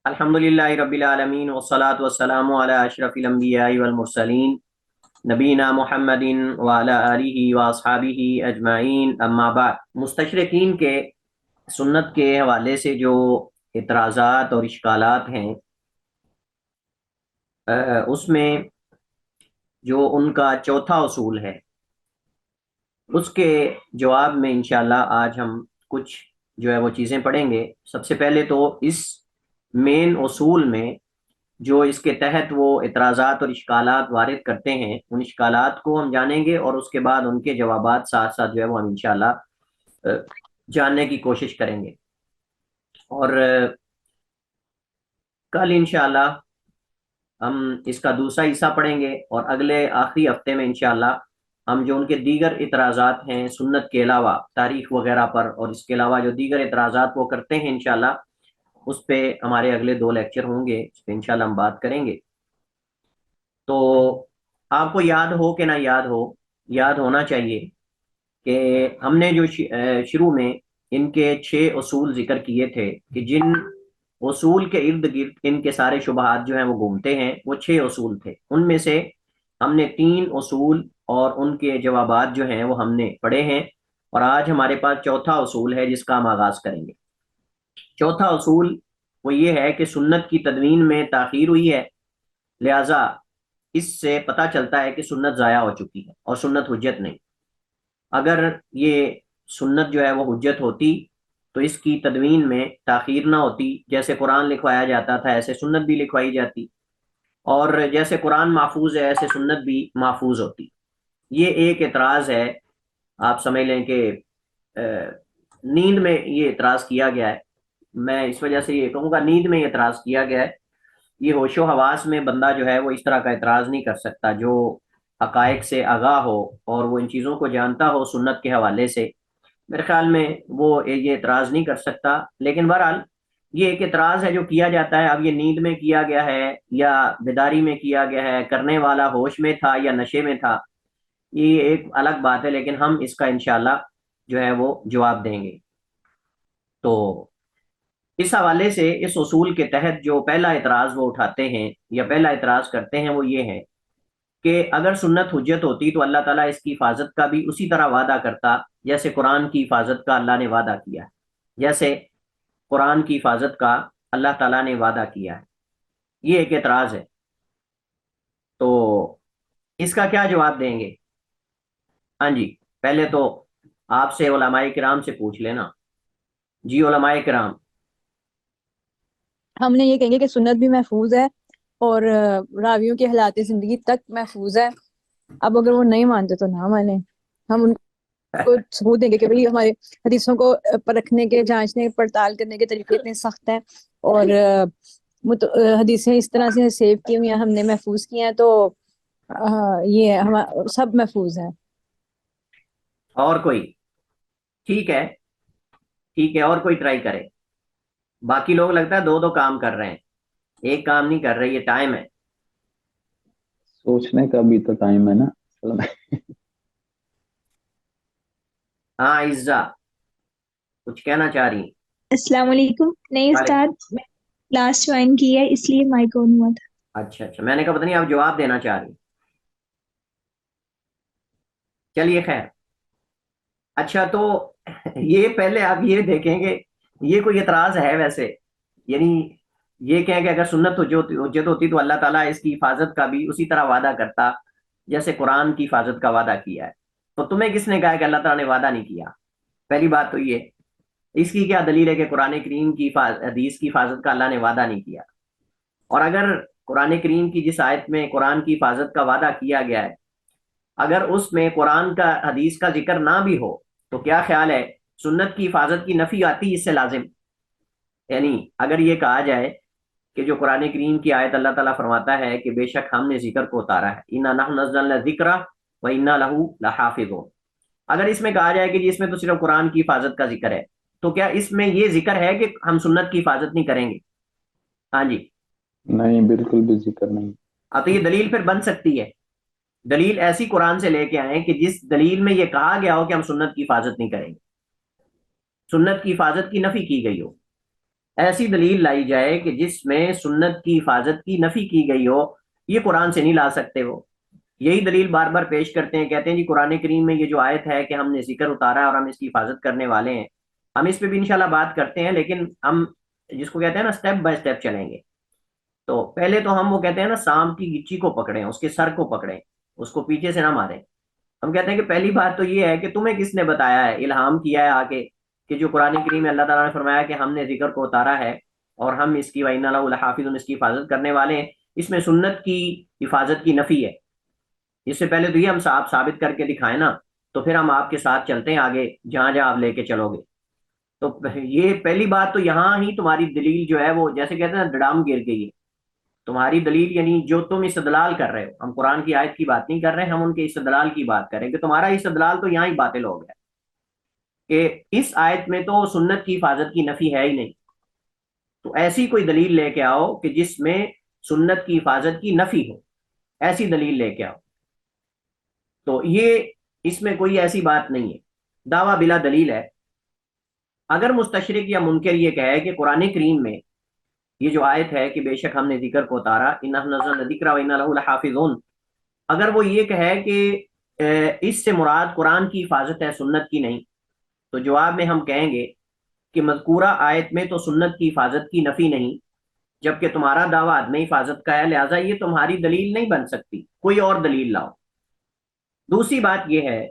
الحمدللہ رب العالمین والصلاة والسلام علی اشرف الانبیاء والمرسلین نبینا محمد وعلی آلہ واصحابہ اجمعین، اما بعد۔ مستشرقین کے سنت کے حوالے سے جو اعتراضات اور اشکالات ہیں، اس میں جو ان کا چوتھا اصول ہے، اس کے جواب میں انشاءاللہ آج ہم کچھ جو ہے وہ چیزیں پڑھیں گے۔ سب سے پہلے تو اس مین اصول میں جو اس کے تحت وہ اعتراضات اور اشکالات وارد کرتے ہیں، ان اشکالات کو ہم جانیں گے، اور اس کے بعد ان کے جوابات ساتھ ساتھ جو ہے وہ ہم انشاءاللہ جاننے کی کوشش کریں گے۔ اور کل انشاءاللہ ہم اس کا دوسرا حصہ پڑھیں گے، اور اگلے آخری ہفتے میں انشاءاللہ ہم جو ان کے دیگر اعتراضات ہیں سنت کے علاوہ تاریخ وغیرہ پر، اور اس کے علاوہ جو دیگر اعتراضات وہ کرتے ہیں انشاءاللہ اس پہ ہمارے اگلے 2 لیکچر ہوں گے، اس پہ انشاءاللہ ہم بات کریں گے۔ تو آپ کو یاد ہو کہ نہ یاد ہو، یاد ہونا چاہیے کہ ہم نے جو شروع میں ان کے 6 اصول ذکر کیے تھے، کہ جن اصول کے ارد گرد ان کے سارے شبہات جو ہیں وہ گھومتے ہیں، وہ 6 اصول تھے۔ ان میں سے ہم نے 3 اصول اور ان کے جوابات جو ہیں وہ ہم نے پڑھے ہیں، اور آج ہمارے پاس چوتھا اصول ہے جس کا ہم آغاز کریں گے۔ چوتھا اصول وہ یہ ہے کہ سنت کی تدوین میں تاخیر ہوئی ہے، لہٰذا اس سے پتہ چلتا ہے کہ سنت ضائع ہو چکی ہے اور سنت حجت نہیں۔ اگر یہ سنت جو ہے وہ حجت ہوتی تو اس کی تدوین میں تاخیر نہ ہوتی، جیسے قرآن لکھوایا جاتا تھا ایسے سنت بھی لکھوائی جاتی، اور جیسے قرآن محفوظ ہے ایسے سنت بھی محفوظ ہوتی۔ یہ ایک اعتراض ہے، آپ سمجھ لیں کہ نیند میں یہ اعتراض کیا گیا ہے۔ میں اس وجہ سے یہ کہوں گا نیند میں یہ اعتراض کیا گیا ہے۔ یہ ہوش و حواس میں بندہ جو ہے وہ اس طرح کا اعتراض نہیں کر سکتا، جو حقائق سے آگاہ ہو اور وہ ان چیزوں کو جانتا ہو سنت کے حوالے سے، میرے خیال میں وہ یہ اعتراض نہیں کر سکتا۔ لیکن بہرحال یہ ایک اعتراض ہے جو کیا جاتا ہے۔ اب یہ نیند میں کیا گیا ہے یا بیداری میں کیا گیا ہے، کرنے والا ہوش میں تھا یا نشے میں تھا، یہ ایک الگ بات ہے، لیکن ہم اس کا انشاءاللہ جو ہے وہ جواب دیں گے۔ تو اس حوالے سے اس اصول کے تحت جو پہلا اعتراض وہ اٹھاتے ہیں یا پہلا اعتراض کرتے ہیں وہ یہ ہے کہ اگر سنت حجت ہوتی تو اللہ تعالیٰ اس کی حفاظت کا بھی اسی طرح وعدہ کرتا جیسے قرآن کی حفاظت کا اللہ نے وعدہ کیا ہے، جیسے قرآن کی حفاظت کا اللہ تعالیٰ نے وعدہ کیا ہے۔ یہ ایک اعتراض ہے، تو اس کا کیا جواب دیں گے؟ ہاں جی، پہلے تو آپ سے علماء کرام سے پوچھ لینا۔ جی علماء کرام۔ ہم نے یہ کہیں گے کہ سنت بھی محفوظ ہے اور راویوں کے حالات زندگی تک محفوظ ہے۔ اب اگر وہ نہیں مانتے تو نہ مانیں، ہم ان کو ثبوت دیں گے کہ بھئی ہمارے حدیثوں کو پرکھنے کے، جانچنے، پڑتال کرنے کے طریقے اتنے سخت ہیں، اور حدیثیں اس طرح سے سیو کی ہوئی ہیں، ہم نے محفوظ کی ہیں، تو یہ ہم سب محفوظ ہیں۔ اور کوئی؟ ٹھیک ہے، ٹھیک ہے، اور کوئی ٹرائی کرے؟ باقی لوگ لگتا ہے 2 کام کر رہے ہیں، ایک کام نہیں کر رہے، یہ ٹائم ہے۔ سوچنے کا بھی تو ٹائم ہے نا۔ ہاں عزا کچھ کہنا چاہ رہی ہیں؟ السلام علیکم۔ نہیں وعلیکم۔ استاد، میں کلاس جوائن کی ہے اس لیے مائک آن ہوا تھا۔ اچھا اچھا، میں نے کہا پتہ نہیں آپ جواب دینا چاہ رہی ہیں۔ چلیے خیر۔ اچھا تو یہ پہلے آپ یہ دیکھیں گے یہ کوئی اعتراض ہے ویسے؟ یعنی یہ کہیں کہ اگر سنت حجت ہوتی تو اللہ تعالیٰ اس کی حفاظت کا بھی اسی طرح وعدہ کرتا جیسے قرآن کی حفاظت کا وعدہ کیا ہے، تو تمہیں کس نے کہا کہ اللہ تعالیٰ نے وعدہ نہیں کیا؟ پہلی بات تو یہ، اس کی کیا دلیل ہے کہ قرآن کریم کی حدیث کی حفاظت کا اللہ نے وعدہ نہیں کیا؟ اور اگر قرآن کریم کی جس آیت میں قرآن کی حفاظت کا وعدہ کیا گیا ہے، اگر اس میں قرآن کا حدیث کا ذکر نہ بھی ہو تو کیا خیال ہے سنت کی حفاظت کی نفی آتی اس سے لازم؟ یعنی اگر یہ کہا جائے کہ جو قرآن کریم کی آیت اللہ تعالیٰ فرماتا ہے کہ بے شک ہم نے ذکر کو اتارا ہے، اِنَّا نَحْنُ نَزَّلْنَا الذِّکْرَ وَإِنَّا لَهُ لَحَافِظُونَ، اگر اس میں کہا جائے کہ جی اس میں تو صرف قرآن کی حفاظت کا ذکر ہے، تو کیا اس میں یہ ذکر ہے کہ ہم سنت کی حفاظت نہیں کریں گے؟ ہاں جی، نہیں، بالکل بھی ذکر نہیں۔ اب تو یہ دلیل پھر بن سکتی ہے، دلیل ایسی قرآن سے لے کے آئیں کہ جس دلیل میں یہ کہا گیا ہو کہ ہم سنت کی حفاظت نہیں کریں گے، سنت کی حفاظت کی نفی کی گئی ہو، ایسی دلیل لائی جائے کہ جس میں سنت کی حفاظت کی نفی کی گئی ہو، یہ قرآن سے نہیں لا سکتے وہ. یہی دلیل بار بار پیش کرتے ہیں، کہتے ہیں جی قرآن کریم میں یہ جو آیت ہے کہ ہم نے ذکر اتارا اور ہم اس کی حفاظت کرنے والے ہیں. ہم اس پہ بھی انشاءاللہ بات کرتے ہیں، لیکن ہم جس کو کہتے ہیں نا اسٹیپ بائی اسٹیپ چلیں گے. تو پہلے تو ہم وہ کہتے ہیں نا سام کی گچی کو پکڑیں، اس کے سر کو پکڑیں، اس کو پیچھے سے نہ ماریں. ہم کہتے ہیں کہ پہلی بات تو یہ ہے کہ تمہیں کس نے بتایا ہے، الہام کیا ہے آ کے، کہ جو قرآن کریم میں اللہ تعالیٰ نے فرمایا کہ ہم نے ذکر کو اتارا ہے اور ہم اس کی وَإِنَّا لَهُ لَحَافِظُونَ اس کی حفاظت کرنے والے ہیں، اس میں سنت کی حفاظت کی نفی ہے. اس سے پہلے تو یہ ہم صاحب ثابت کر کے دکھائیں نا، تو پھر ہم آپ کے ساتھ چلتے ہیں آگے جہاں جہاں آپ لے کے چلو گے. تو یہ پہلی بات تو یہاں ہی تمہاری دلیل جو ہے وہ جیسے کہتے ہیں نا ڈڑام گر گئی ہے. تمہاری دلیل یعنی جو تم استدلال کر رہے ہو، ہم قرآن کی آیت کی بات نہیں کر رہے، ہم ان کے استدلال کی بات کر رہے ہیں کہ تمہارا استدلال تو یہاں ہی باطل ہو گیا کہ اس آیت میں تو سنت کی حفاظت کی نفی ہے ہی نہیں. تو ایسی کوئی دلیل لے کے آؤ کہ جس میں سنت کی حفاظت کی نفی ہو، ایسی دلیل لے کے آؤ. تو یہ اس میں کوئی ایسی بات نہیں ہے، دعویٰ بلا دلیل ہے. اگر مستشرق یا منکر یہ کہے کہ قرآن کریم میں یہ جو آیت ہے کہ بے شک ہم نے ذکر کو اتارا، اِنَّا نَزَّلْنَا الذِّکْرَ وَإِنَّا لَهُ لَحَافِظُونَ، اگر وہ یہ کہے کہ اس سے مراد قرآن کی حفاظت ہے سنت کی نہیں، تو جواب میں ہم کہیں گے کہ مذکورہ آیت میں تو سنت کی حفاظت کی نفی نہیں، جبکہ تمہارا دعویٰ عدم حفاظت کا ہے، لہٰذا یہ تمہاری دلیل نہیں بن سکتی، کوئی اور دلیل لاؤ. دوسری بات یہ ہے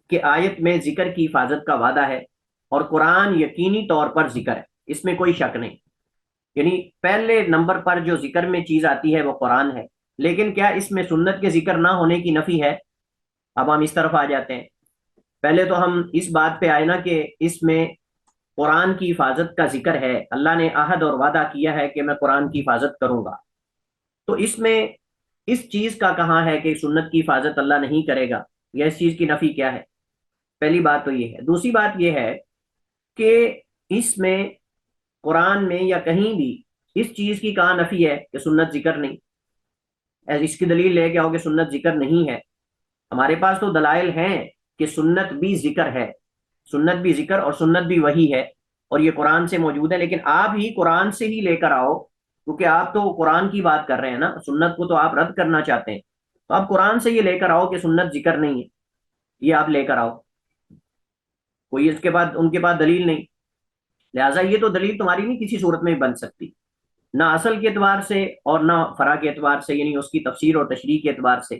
کہ آیت میں ذکر کی حفاظت کا وعدہ ہے اور قرآن یقینی طور پر ذکر ہے، اس میں کوئی شک نہیں. یعنی پہلے نمبر پر جو ذکر میں چیز آتی ہے وہ قرآن ہے، لیکن کیا اس میں سنت کے ذکر نہ ہونے کی نفی ہے؟ اب ہم اس طرف آ جاتے ہیں. پہلے تو ہم اس بات پہ آئے نا کہ اس میں قرآن کی حفاظت کا ذکر ہے، اللہ نے عہد اور وعدہ کیا ہے کہ میں قرآن کی حفاظت کروں گا. تو اس میں اس چیز کا کہاں ہے کہ سنت کی حفاظت اللہ نہیں کرے گا، یا اس چیز کی نفی کیا ہے؟ پہلی بات تو یہ ہے. دوسری بات یہ ہے کہ اس میں قرآن میں یا کہیں بھی اس چیز کی کہاں نفی ہے کہ سنت ذکر نہیں؟ اس کی دلیل لے کے آؤ کہ سنت ذکر نہیں ہے. ہمارے پاس تو دلائل ہیں کہ سنت بھی ذکر ہے، سنت بھی ذکر اور سنت بھی وحی ہے، اور یہ قرآن سے موجود ہے. لیکن آپ ہی قرآن سے ہی لے کر آؤ، کیونکہ آپ تو قرآن کی بات کر رہے ہیں نا، سنت کو تو آپ رد کرنا چاہتے ہیں. تو آپ قرآن سے یہ لے کر آؤ کہ سنت ذکر نہیں ہے، یہ آپ لے کر آؤ. کوئی اس کے بعد ان کے پاس دلیل نہیں، لہٰذا یہ تو دلیل تمہاری نہیں کسی صورت میں بن سکتی، نہ اصل کے اعتبار سے اور نہ فرع کے اعتبار سے، یعنی اس کی تفسیر اور تشریح کے اعتبار سے.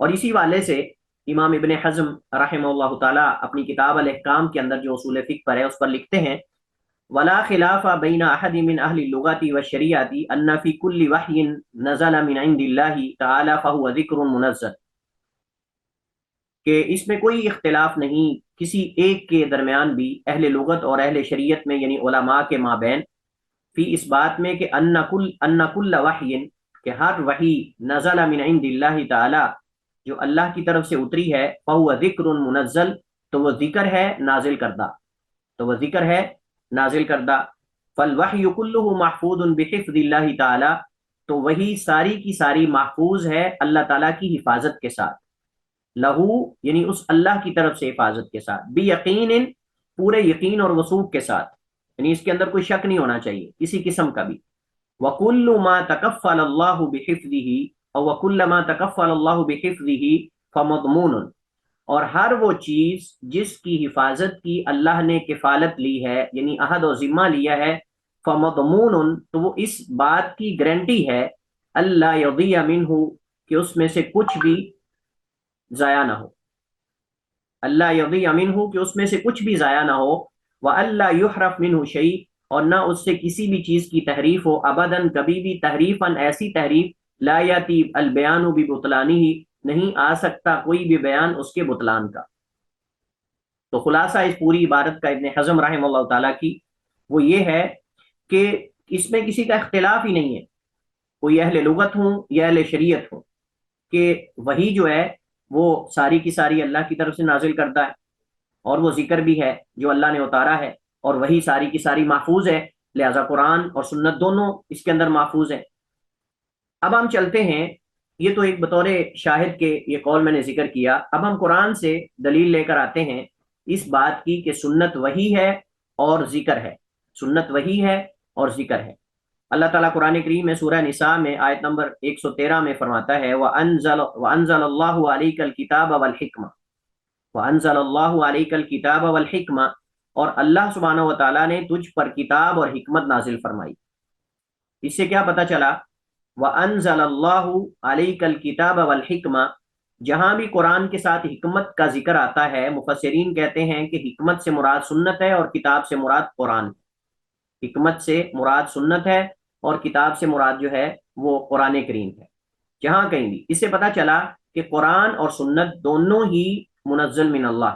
اور اسی والے سے امام ابن حزم رحمہ اللہ تعالیٰ اپنی کتاب الاحکام کے اندر جو اصول فقہ پر ہے اس پر لکھتے ہیں ولا خلاف بین احد من اہل اللغات والشریعۃ ان فی کل وحی نزل من عند اللہ تعالی فهو ذکر منزل، کہ اس میں کوئی اختلاف نہیں کسی ایک کے درمیان بھی اہل لغت اور اہل شریعت میں، یعنی علماء کے مابین، فی اس بات میں کہ ان کل وحی، کہ ہر وحی نزل من عند اللہ تعالی، جو اللہ کی طرف سے اتری ہے، فهو ذکر منزل، تو وہ ذکر ہے نازل کردہ، تو وہ ذکر ہے نازل کردہ. فالوحی کلہ محفوظ بحفظ اللہ تعالی، تو وہی ساری کی ساری محفوظ ہے اللہ تعالیٰ کی حفاظت کے ساتھ، لہو یعنی اس اللہ کی طرف سے حفاظت کے ساتھ، بیقین پورے یقین اور وثوق کے ساتھ، یعنی اس کے اندر کوئی شک نہیں ہونا چاہیے کسی قسم کا بھی. وَكُلُّ مَا تَكَفَّلَ اللَّهُ بِحِفْظِهِ اور وَكُلَّ مَا تَكَفَّلَ اللَّهُ بِحِفْظِهِ فَمَضْمُونٌ، اور ہر وہ چیز جس کی حفاظت کی اللہ نے کفالت لی ہے، یعنی عہد و ذمہ لیا ہے، فَمَضْمُونٌ، تو وہ اس بات کی گارنٹی ہے، اللہ یضیع منہ، کہ اس میں سے کچھ بھی ضائع نہ ہو، اللہ یضیع منہ، کہ اس میں سے کچھ بھی ضائع نہ ہو، وَأَلَّا يُحْرَفْ مِنْهُ شَيْءٌ، اور نہ اس سے کسی بھی چیز کی تحریف ہو، ابداً کبھی بھی، تحریفاً ایسی تحریف، لا یاتی البیان ببطلانہ، نہیں آ سکتا کوئی بھی بیان اس کے بطلان کا. تو خلاصہ اس پوری عبارت کا ابن حزم رحمہ اللہ تعالیٰ کی وہ یہ ہے کہ اس میں کسی کا اختلاف ہی نہیں ہے، کوئی اہل لغت ہوں یا اہل شریعت ہوں، کہ وہی جو ہے وہ ساری کی ساری اللہ کی طرف سے نازل کرتا ہے، اور وہ ذکر بھی ہے جو اللہ نے اتارا ہے، اور وہی ساری کی ساری محفوظ ہے، لہذا قرآن اور سنت دونوں اس کے اندر محفوظ ہیں. اب ہم چلتے ہیں، یہ تو ایک بطور شاہد کے یہ قول میں نے ذکر کیا. اب ہم قرآن سے دلیل لے کر آتے ہیں اس بات کی کہ سنت وہی ہے اور ذکر ہے، سنت وہی ہے اور ذکر ہے۔ اللہ تعالیٰ قرآن کریم میں سورہ نساء میں آیت نمبر 113 میں فرماتا ہے وَأَنزَلَ اللَّهُ عَلَيْكَ الْكِتَابَ وَالْحِكْمَةَ وَأَنزَلَ اللَّهُ عَلَيْكَ الْكِتَابَ وَالْحِكْمَةَ، اور اللہ سبحانہ و تعالیٰ نے تجھ پر کتاب اور حکمت نازل فرمائی۔ اس سے کیا پتہ چلا؟ وَأَنزَلَ اللَّهُ عَلَيْكَ الْكِتَابَ وَالْحِكْمَةَ، جہاں بھی قرآن کے ساتھ حکمت کا ذکر آتا ہے مفسرین کہتے ہیں کہ حکمت سے مراد سنت ہے اور کتاب سے مراد قرآن ہے۔ حکمت سے مراد سنت ہے اور کتاب سے مراد جو ہے وہ قرآن کریم ہے۔ جہاں کہیں بھی اس سے پتہ چلا کہ قرآن اور سنت دونوں ہی منزل من اللہ،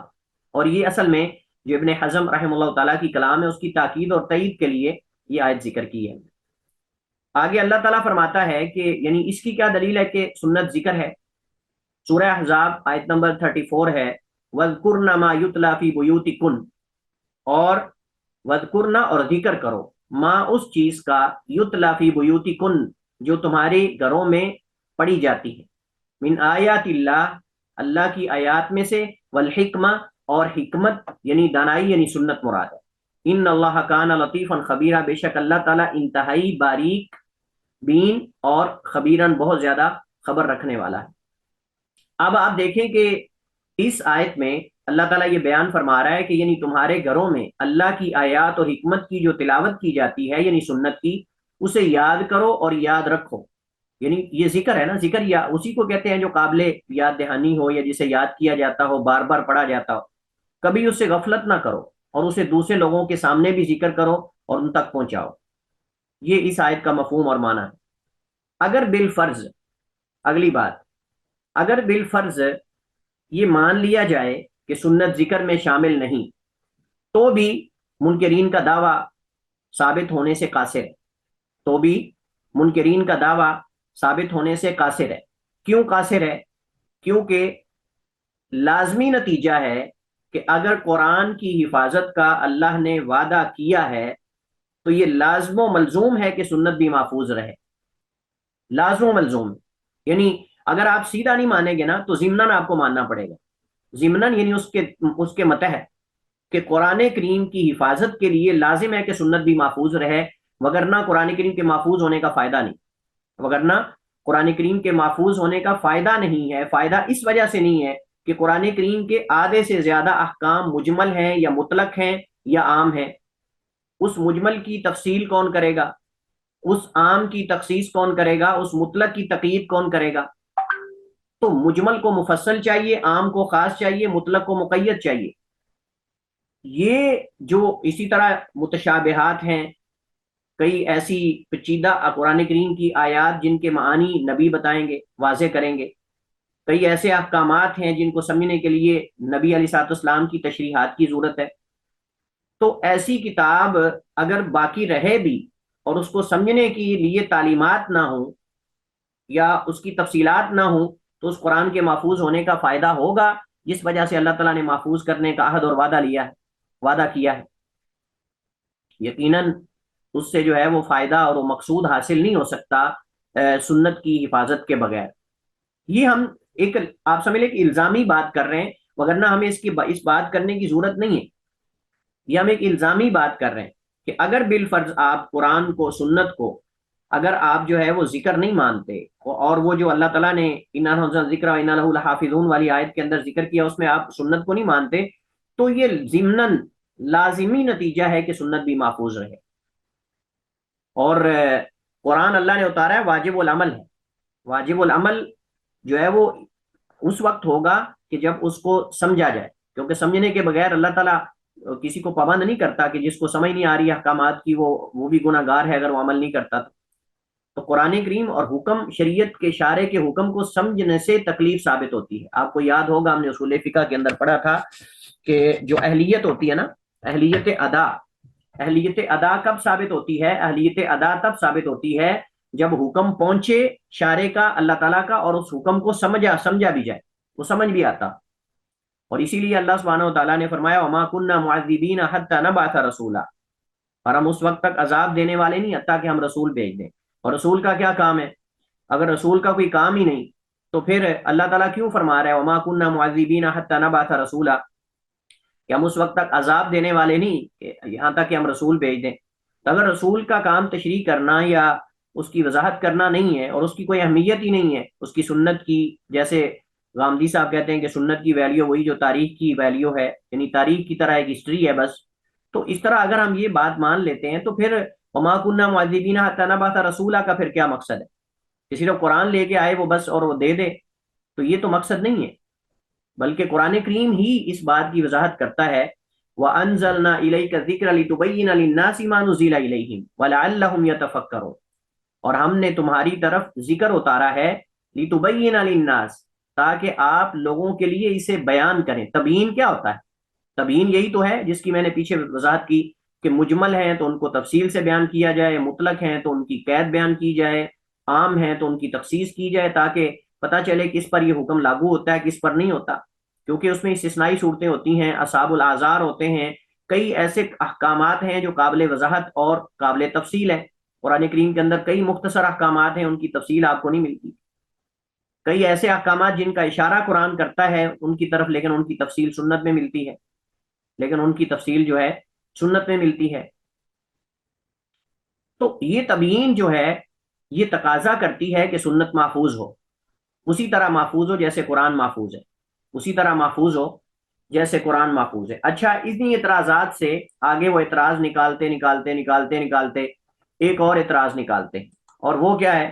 اور یہ اصل میں جو ابن حزم رحم اللہ تعالیٰ کی کلام ہے اس کی تاکید اور تائید کے لیے یہ آیت ذکر کی ہے۔ آگے اللہ تعالیٰ فرماتا ہے کہ یعنی اس کی کیا دلیل ہے کہ سنت ذکر ہے؟ سورہ احزاب آیت نمبر 34 ہے وَذْكُرْنَ مَا يُتْلَى فِي بُيُوتِكُنْ، اور وَذْكُرْنَ اور ذکر کرو ما اس چیز کا یتلا فی بیوتکن جو تمہارے گھروں میں پڑھی جاتی ہے، من آیات اللہ اللہ کی آیات میں سے، والحکمہ اور حکمت یعنی دانائی یعنی سنت مراد ہے۔ ان اللہ کان لطیفا خبیرا، بے شک اللہ تعالیٰ انتہائی باریک بین اور خبیرن بہت زیادہ خبر رکھنے والا ہے۔ اب آپ دیکھیں کہ اس آیت میں اللہ تعالیٰ یہ بیان فرما رہا ہے کہ یعنی تمہارے گھروں میں اللہ کی آیات اور حکمت کی جو تلاوت کی جاتی ہے یعنی سنت کی، اسے یاد کرو اور یاد رکھو۔ یعنی یہ ذکر ہے نا، ذکر یا اسی کو کہتے ہیں جو قابل یاد دہانی ہو یا جسے یاد کیا جاتا ہو، بار بار پڑھا جاتا ہو۔ کبھی اس سے غفلت نہ کرو اور اسے دوسرے لوگوں کے سامنے بھی ذکر کرو اور ان تک پہنچاؤ۔ یہ اس آیت کا مفہوم اور معنی ہے۔ اگر بالفرض، اگلی بات، اگر بالفرض یہ مان لیا جائے کہ سنت ذکر میں شامل نہیں، تو بھی منکرین کا دعویٰ ثابت ہونے سے قاصر ہے، تو بھی منکرین کا دعویٰ ثابت ہونے سے قاصر ہے۔ کیوں قاصر ہے؟ کیونکہ لازمی نتیجہ ہے کہ اگر قرآن کی حفاظت کا اللہ نے وعدہ کیا ہے تو یہ لازم و ملزوم ہے کہ سنت بھی محفوظ رہے، لازم و ملزوم۔ یعنی اگر آپ سیدھا نہیں مانیں گے نا تو ضمناً آپ کو ماننا پڑے گا، ضمناً یعنی اس کے متحد کہ قرآن کریم کی حفاظت کے لیے لازم ہے کہ سنت بھی محفوظ رہے، وگرنہ قرآن کریم کے محفوظ ہونے کا فائدہ نہیں، وگرنہ قرآن کریم کے محفوظ ہونے کا فائدہ نہیں ہے۔ فائدہ اس وجہ سے نہیں ہے کہ قرآن کریم کے آدھے سے زیادہ احکام مجمل ہیں یا مطلق ہیں یا عام ہیں۔ اس مجمل کی تفصیل کون کرے گا؟ اس عام کی تخصیص کون کرے گا؟ اس مطلق کی تقیید کون کرے گا؟ تو مجمل کو مفصل چاہیے، عام کو خاص چاہیے، مطلق کو مقید چاہیے۔ یہ جو اسی طرح متشابہات ہیں، کئی ایسی پیچیدہ قرآن کریم کی آیات جن کے معانی نبی بتائیں گے، واضح کریں گے، کئی ایسے احکامات ہیں جن کو سمجھنے کے لیے نبی علیہ الصلوۃ والسلام کی تشریحات کی ضرورت ہے۔ تو ایسی کتاب اگر باقی رہے بھی اور اس کو سمجھنے کے لیے تعلیمات نہ ہوں یا اس کی تفصیلات نہ ہوں تو اس قرآن کے محفوظ ہونے کا فائدہ ہوگا، جس وجہ سے اللہ تعالیٰ نے محفوظ کرنے کا عہد اور وعدہ کیا ہے۔ یقیناً اس سے جو ہے وہ فائدہ اور وہ مقصود حاصل نہیں ہو سکتا سنت کی حفاظت کے بغیر۔ یہ ہم ایک آپ سمجھ لیں کہ الزامی بات کر رہے ہیں، وگرنہ ہمیں اس بات کرنے کی ضرورت نہیں ہے۔ یہ ہم ایک الزامی بات کر رہے ہیں کہ اگر بالفرض آپ قرآن کو، سنت کو اگر آپ جو ہے وہ ذکر نہیں مانتے، اور وہ جو اللہ تعالیٰ نے اِنَّا نَزَّلْنَا الذِّکْرَ وَإِنَّا لَهُ لَحَافِظُونَ والی آیت کے اندر ذکر کیا، اس میں آپ سنت کو نہیں مانتے، تو یہ ضمناً لازمی نتیجہ ہے کہ سنت بھی محفوظ رہے۔ اور قرآن اللہ نے اتارا ہے، واجب العمل ہے۔ واجب العمل جو ہے وہ اس وقت ہوگا کہ جب اس کو سمجھا جائے، کیونکہ سمجھنے کے بغیر اللہ تعالیٰ کسی کو پابند نہیں کرتا کہ جس کو سمجھ نہیں آ رہی احکامات کی وہ بھی گناہ گار ہے اگر وہ عمل نہیں کرتا۔ تو قرآن کریم اور حکم، شریعت کے اشارے کے حکم کو سمجھنے سے تکلیف ثابت ہوتی ہے۔ آپ کو یاد ہوگا ہم نے اصول فقہ کے اندر پڑھا تھا کہ جو اہلیت ہوتی ہے نا، اہلیت ادا کب ثابت ہوتی ہے؟ اہلیت ادا تب ثابت ہوتی ہے جب حکم پہنچے شارع کا، اللہ تعالیٰ کا، اور اس حکم کو سمجھا بھی جائے، وہ سمجھ بھی آتا۔ اور اسی لیے اللہ سبحانہ و تعالیٰ نے فرمایا وَمَا كُنَّا مُعَذِّبِينَ حَتَّى نَبْعَثَ رَسُولًا، اور ہم اس وقت تک عذاب دینے والے نہیں حتیٰ کہ ہم رسول بھیج دیں۔ اور رسول کا کیا کام ہے؟ اگر رسول کا کوئی کام ہی نہیں تو پھر اللہ تعالیٰ کیوں فرما رہا ہے وَمَا كُنَّا مُعَذِّبِينَ حَتَّى نَبْعَثَ رَسُولًا، کہ ہم اس وقت تک عذاب دینے والے نہیں کہ یہاں تک کہ ہم رسول بھیج دیں۔ اگر رسول کا کام تشریح کرنا یا اس کی وضاحت کرنا نہیں ہے اور اس کی کوئی اہمیت ہی نہیں ہے، اس کی سنت کی، جیسے غامدی صاحب کہتے ہیں کہ سنت کی ویلیو وہی جو تاریخ کی ویلیو ہے، یعنی تاریخ کی طرح ایک ہسٹری ہے بس، تو اس طرح اگر ہم یہ بات مان لیتے ہیں تو پھر وما کننا معذبین حتی نبعث رسولا کا پھر کیا مقصد ہے؟ کہ صرف قرآن لے کے آئے وہ بس اور وہ دے دے، تو یہ تو مقصد نہیں ہے، بلکہ قرآن کریم ہی اس بات کی وضاحت کرتا ہے وَأَنزَلْنَا إِلَيْكَ الذِّكْرَ لِتُبَيِّنَ لِلنَّاسِ مَا نُزِّلَ إِلَيْهِمْ وَلَعَلَّهُمْ يَتَفَكَّرُونَ، اور ہم نے تمہاری طرف ذکر اتارا ہے لِتُبَيِّنَ لِلنَّاسِ، تاکہ آپ لوگوں کے لیے اسے بیان کریں۔ تبیین کیا ہوتا ہے؟ تبیین یہی تو ہے جس کی میں نے پیچھے وضاحت کی کہ مجمل ہیں تو ان کو تفصیل سے بیان کیا جائے، مطلق ہیں تو ان کی قید بیان کی جائے، عام ہیں تو ان کی تخصیص کی جائے، تاکہ پتہ چلے کس پر یہ حکم لاگو ہوتا ہے کس پر نہیں ہوتا، کیونکہ اس میں استثنائی صورتیں ہوتی ہیں، اصحاب الاعذار ہوتے ہیں، کئی ایسے احکامات ہیں جو قابل وضاحت اور قابل تفصیل ہے۔ قرآن کریم کے اندر کئی مختصر احکامات ہیں، ان کی تفصیل آپ کو نہیں ملتی، کئی ایسے احکامات جن کا اشارہ قرآن کرتا ہے ان کی طرف، لیکن ان کی تفصیل سنت میں ملتی ہے، لیکن ان کی تفصیل جو ہے سنت میں ملتی ہے۔ تو یہ تبیین جو ہے یہ تقاضا کرتی ہے کہ سنت محفوظ ہو، اسی طرح محفوظ ہو جیسے قرآن محفوظ ہے، اسی طرح محفوظ ہو جیسے قرآن محفوظ ہے۔ اچھا، اتنی اعتراضات سے آگے وہ اعتراض نکالتے نکالتے نکالتے نکالتے ایک اور اعتراض نکالتے، اور وہ کیا ہے؟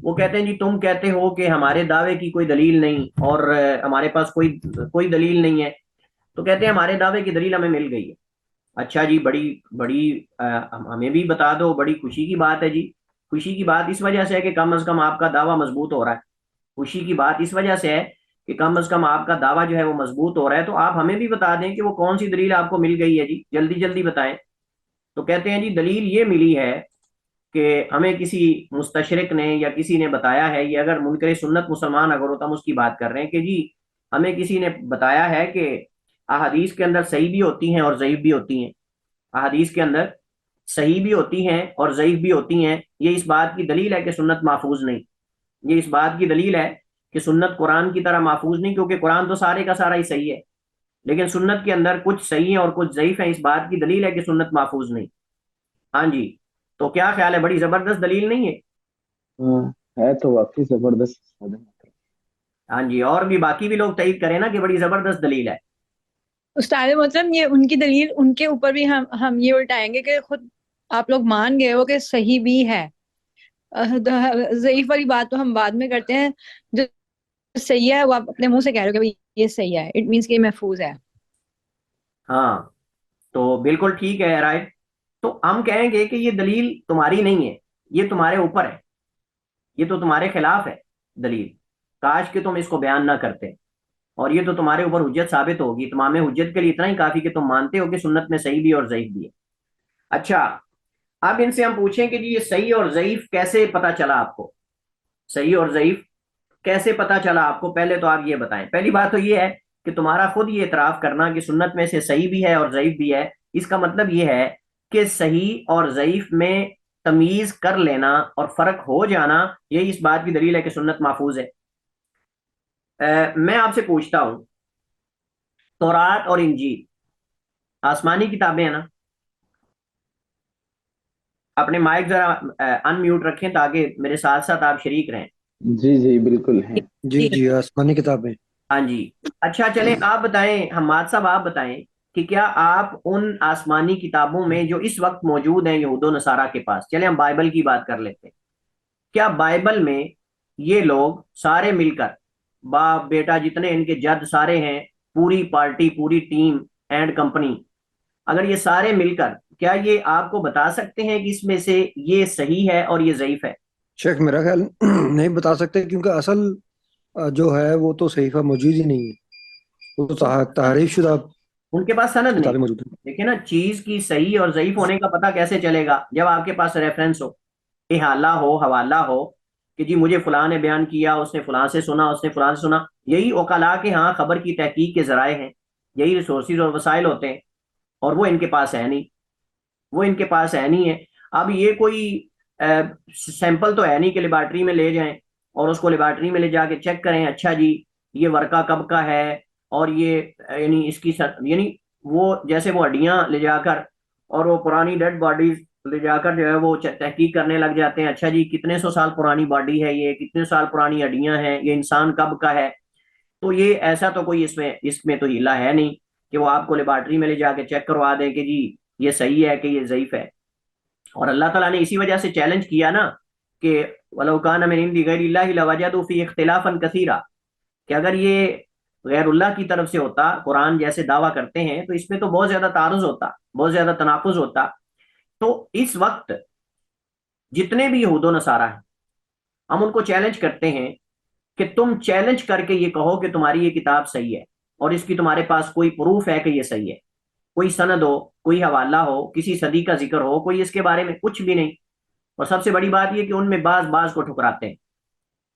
وہ کہتے ہیں جی تم کہتے ہو کہ ہمارے دعوے کی کوئی دلیل نہیں اور ہمارے پاس کوئی دلیل نہیں ہے، تو کہتے ہیں ہمارے دعوے کی دلیل ہمیں مل گئی ہے۔ اچھا جی، بڑی بڑی ہمیں بھی بتا دو، بڑی خوشی کی بات ہے جی۔ خوشی کی بات اس وجہ سے ہے کہ کم از کم آپ کا دعویٰ مضبوط ہو رہا ہے، خوشی کی بات اس وجہ سے ہے کہ کم از کم آپ کا دعویٰ جو ہے وہ مضبوط ہو رہا ہے، تو آپ ہمیں بھی بتا دیں کہ وہ کون سی دلیل آپ کو مل گئی ہے جی، جلدی جلدی بتائیں۔ تو کہتے ہیں جی دلیل یہ ملی ہے کہ ہمیں کسی مستشرق نے یا کسی نے بتایا ہے، یہ اگر منکر سنت مسلمان اگر ہوتا ہم اس کی بات کر رہے ہیں، کہ جی ہمیں کسی نے بتایا ہے کہ احادیث کے اندر صحیح بھی ہوتی ہیں اور ضعیف بھی ہوتی ہیں، احادیث کے اندر صحیح بھی ہوتی ہیں اور ضعیف بھی ہوتی ہیں، یہ اس بات کی دلیل ہے کہ سنت محفوظ نہیں، یہ اس بات کی دلیل ہے کہ سنت قرآن کی طرح محفوظ نہیں، کیونکہ قرآن تو سارے کا سارا ہی صحیح ہے، لیکن سنت کے اندر کچھ صحیح ہیں اور کچھ ضعیف ہیں، اس بات کی دلیل ہے کہ سنت محفوظ نہیں۔ ہاں جی، تو کیا خیال ہے، بڑی زبردست دلیل نہیں ہے؟ ہاں، ہے تو واقعی زبردست استاد محترم۔ ہاں جی، اور بھی باقی بھی لوگ تائید کریں نا کہ بڑی زبردست دلیل ہے۔ استاد محترم، یہ ان کی دلیل، ان کے اوپر بھی ہم یہ الٹائیں گے کہ خود آپ لوگ مان گئے ہو کہ صحیح بھی ہے، ضعیف والی بات تو ہم بعد میں کرتے ہیں، جو صحیح ہے وہ آپ اپنے منہ سے کہہ رہے ہو کہ بھئی یہ صحیح ہے، اٹ مینس کہ یہ محفوظ ہے۔ ہاں تو بالکل ٹھیک ہے رائٹ، تو ہم کہیں گے کہ یہ دلیل تمہاری نہیں ہے، یہ تمہارے اوپر ہے، یہ تو تمہارے خلاف ہے دلیل، کاش کہ تم اس کو بیان نہ کرتے، اور یہ تو تمہارے اوپر حجت ثابت ہوگی، تمام حجت کے لیے اتنا ہی کافی کہ تم مانتے ہو کہ سنت میں صحیح بھی اور ضعیف بھی ہے۔ اچھا، اب ان سے ہم پوچھیں کہ جی یہ صحیح اور ضعیف کیسے پتا چلا آپ کو، صحیح اور ضعیف کیسے پتا چلا آپ کو؟ پہلے تو آپ یہ بتائیں، پہلی بات تو یہ ہے کہ تمہارا خود یہ اعتراف کرنا کہ سنت میں سے صحیح بھی ہے اور ضعیف بھی ہے، اس کا مطلب یہ ہے کہ صحیح اور ضعیف میں تمیز کر لینا اور فرق ہو جانا، یہی اس بات کی دلیل ہے کہ سنت محفوظ ہے۔ میں آپ سے پوچھتا ہوں، تورات اور انجیل آسمانی کتابیں ہیں نا؟ اپنے مائک ذرا ان میوٹ رکھیں تاکہ میرے ساتھ ساتھ آپ شریک رہیں۔ جی جی بالکل ہیں۔ جی جی، آسمانی کتابیں۔ ہاں جی، اچھا چلیں آپ بتائیں، حماد صاحب آپ بتائیں کہ کیا آپ ان آسمانی کتابوں میں جو اس وقت موجود ہیں یہود و نصارہ کے پاس، چلیں ہم بائبل کی بات کر لیتے ہیں، کیا بائبل میں یہ لوگ سارے مل کر، باپ بیٹا جتنے ان کے جد سارے ہیں، پوری پارٹی پوری ٹیم اینڈ کمپنی، اگر یہ سارے مل کر، کیا یہ آپ کو بتا سکتے ہیں کہ اس میں سے یہ صحیح ہے اور یہ ضعیف ہے؟ شیخ میرا خیال نہیں بتا سکتے، کیونکہ اصل جو ہے وہ تو صحیفہ موجود ہی نہیں ہے، وہ تو تحریف شدہ ان کے پاس سند نہیں، کتابیں موجود ہیں۔ دیکھیں نا، چیز کی صحیح اور ضعیف ہونے کا پتہ کیسے چلے گا؟ جب آپ کے پاس ریفرنس ہو، احالہ ہو، حوالہ ہو، کہ جی مجھے فلاں نے بیان کیا، اس نے فلاں سے سنا، اس نے فلاں سے سنا، یہی وکلاء کے ہاں خبر کی تحقیق کے ذرائع ہیں، یہی ریسورسز اور وسائل ہوتے ہیں، اور وہ ان کے پاس ہے نہیں، وہ ان کے پاس ہے نہیں ہے۔ اب یہ کوئی سیمپل تو ہے نہیں کہ لیبارٹری میں لے جائیں اور اس کو لیبارٹری میں لے جا کے چیک کریں، اچھا جی یہ ورقہ کب کا ہے، اور یہ یعنی اس کی یعنی وہ جیسے وہ ہڈیاں لے جا کر اور وہ پرانی ڈیڈ باڈیز لے جا کر جو ہے وہ تحقیق کرنے لگ جاتے ہیں، اچھا جی کتنے سو سال پرانی باڈی ہے یہ، کتنے سال پرانی ہڈیاں ہیں، یہ انسان کب کا ہے. تو یہ ایسا تو کوئی اس میں تو ہیلا ہے نہیں کہ وہ آپ کو لیبارٹری میں لے جا کے چیک کروا دیں کہ جی یہ صحیح ہے کہ یہ ضعیف ہے. اور اللہ تعالیٰ نے اسی وجہ سے چیلنج کیا نا کہ وَلَوْ كَانَ مِنْ عِنْدِ غَيْرِ اللَّهِ لَوَجَدُوا فِيهِ اخْتِلَافًا كَثِيرًا، کہ اگر یہ غیر اللہ کی طرف سے ہوتا، قرآن جیسے دعویٰ کرتے ہیں، تو اس میں تو بہت زیادہ تعارض ہوتا، بہت زیادہ تناقض ہوتا. تو اس وقت جتنے بھی یہود و نصارہ ہیں ہم ان کو چیلنج کرتے ہیں کہ تم چیلنج کر کے یہ کہو کہ تمہاری یہ کتاب صحیح ہے اور اس کی تمہارے پاس کوئی پروف ہے کہ یہ صحیح ہے، کوئی سند ہو، کوئی حوالہ ہو، کسی صدی کا ذکر ہو، کوئی اس کے بارے میں کچھ بھی نہیں. اور سب سے بڑی بات یہ کہ ان میں بعض کو ٹھکراتے ہیں،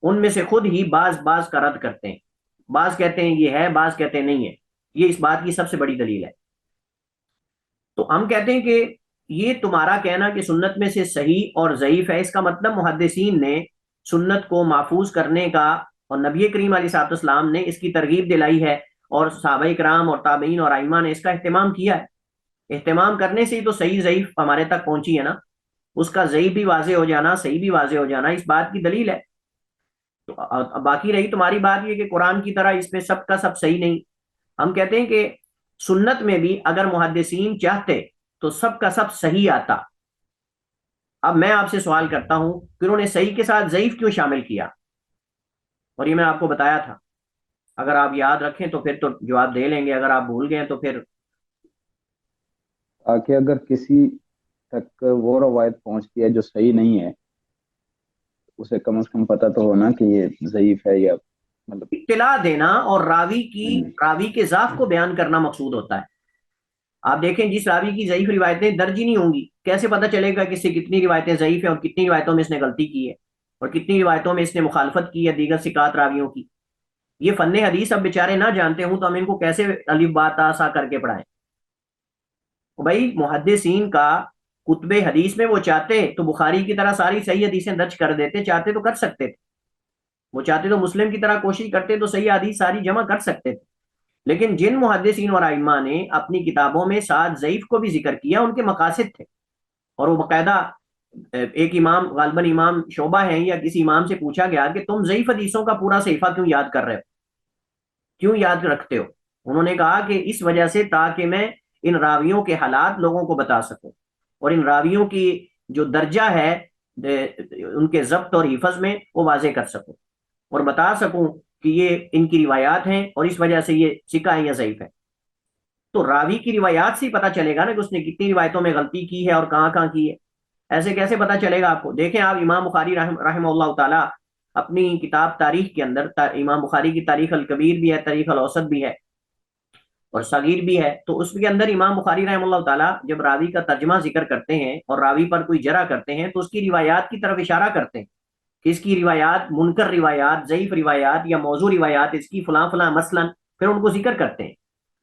ان میں سے خود ہی بعض کا رد کرتے ہیں، بعض کہتے ہیں یہ ہے، بعض کہتے ہیں نہیں ہے. یہ اس بات کی سب سے بڑی دلیل ہے. تو ہم کہتے ہیں کہ یہ تمہارا کہنا کہ سنت میں سے صحیح اور ضعیف ہے، اس کا مطلب محدثین نے سنت کو محفوظ کرنے کا اور نبی کریم علیہ الصلوۃ والسلام نے اس کی ترغیب دلائی ہے، اور صحابہ کرام اور تابعین اور ائمہ نے اس کا اہتمام کیا ہے. اہتمام کرنے سے ہی تو صحیح ضعیف ہمارے تک پہنچی ہے نا. اس کا ضعیف بھی واضح ہو جانا، صحیح بھی واضح ہو جانا اس بات کی دلیل ہے. تو باقی رہی تمہاری بات یہ کہ قرآن کی طرح اس میں سب کا سب صحیح نہیں. ہم کہتے ہیں کہ سنت میں بھی اگر محدثین چاہتے تو سب کا سب صحیح آتا. اب میں آپ سے سوال کرتا ہوں کہ انہوں نے صحیح کے ساتھ ضعیف کیوں شامل کیا؟ اور یہ میں آپ کو بتایا تھا، اگر آپ یاد رکھیں تو پھر تو جواب دے لیں گے، اگر آپ بھول گئے تو پھر. تاکہ اگر کسی تک وہ روایت پہنچتی ہے جو صحیح نہیں ہے، اسے کم از کم پتہ تو ہونا کہ یہ ضعیف ہے یا مطلب اطلاع دینا اور راوی کے ضعف کو بیان کرنا مقصود ہوتا ہے. آپ دیکھیں جس راوی کی ضعیف روایتیں درج ہی نہیں ہوں گی، کیسے پتہ چلے گا کہ اس سے کتنی روایتیں ضعیف ہیں اور کتنی روایتوں میں اس نے غلطی کی ہے اور کتنی روایتوں میں اس نے مخالفت کی ہے دیگر ثقات راویوں کی. یہ فن حدیث اب بیچارے نہ جانتے ہوں تو ہم ان کو کیسے الف با تا سا کر کے پڑھائیں؟ بھائی محدثین کا کتب حدیث میں وہ چاہتے تو بخاری کی طرح ساری صحیح حدیثیں درج کر دیتے، چاہتے تو کر سکتے تھے. وہ چاہتے تو مسلم کی طرح کوشش کرتے تو صحیح حدیث ساری جمع کر سکتے تھے. لیکن جن محدثین اور ائمہ نے اپنی کتابوں میں ساتھ ضعیف کو بھی ذکر کیا، ان کے مقاصد تھے. اور وہ باقاعدہ ایک امام، غالباً امام شعبہ ہیں یا کسی امام سے پوچھا گیا کہ تم ضعیف حدیثوں کا پورا صحیفہ کیوں یاد کر رہے ہو، کیوں یاد رکھتے ہو؟ انہوں نے کہا کہ اس وجہ سے تاکہ میں ان راویوں کے حالات لوگوں کو بتا سکوں اور ان راویوں کی جو درجہ ہے ان کے ضبط اور حفظ میں وہ واضح کر سکوں اور بتا سکوں کہ یہ ان کی روایات ہیں اور اس وجہ سے یہ ثقہ ہے یا ضعیف ہے. تو راوی کی روایات سے ہی پتہ چلے گا نا کہ اس نے کتنی روایتوں میں غلطی کی ہے اور کہاں کہاں کی ہے. ایسے کیسے پتہ چلے گا آپ کو؟ دیکھیں آپ امام بخاری رحمہ اللہ تعالیٰ اپنی کتاب تاریخ کے اندر، امام بخاری کی تاریخ الکبیر بھی ہے، تاریخ الاوسط بھی ہے اور صغیر بھی ہے. تو اس کے اندر امام بخاری رحمہ اللہ تعالیٰ جب راوی کا ترجمہ ذکر کرتے ہیں اور راوی پر کوئی جرح کرتے ہیں تو اس کی روایات کی طرف اشارہ کرتے ہیں کہ اس کی روایات منکر روایات، ضعیف روایات یا موضوع روایات اس کی فلاں فلاں مثلاً، پھر ان کو ذکر کرتے ہیں.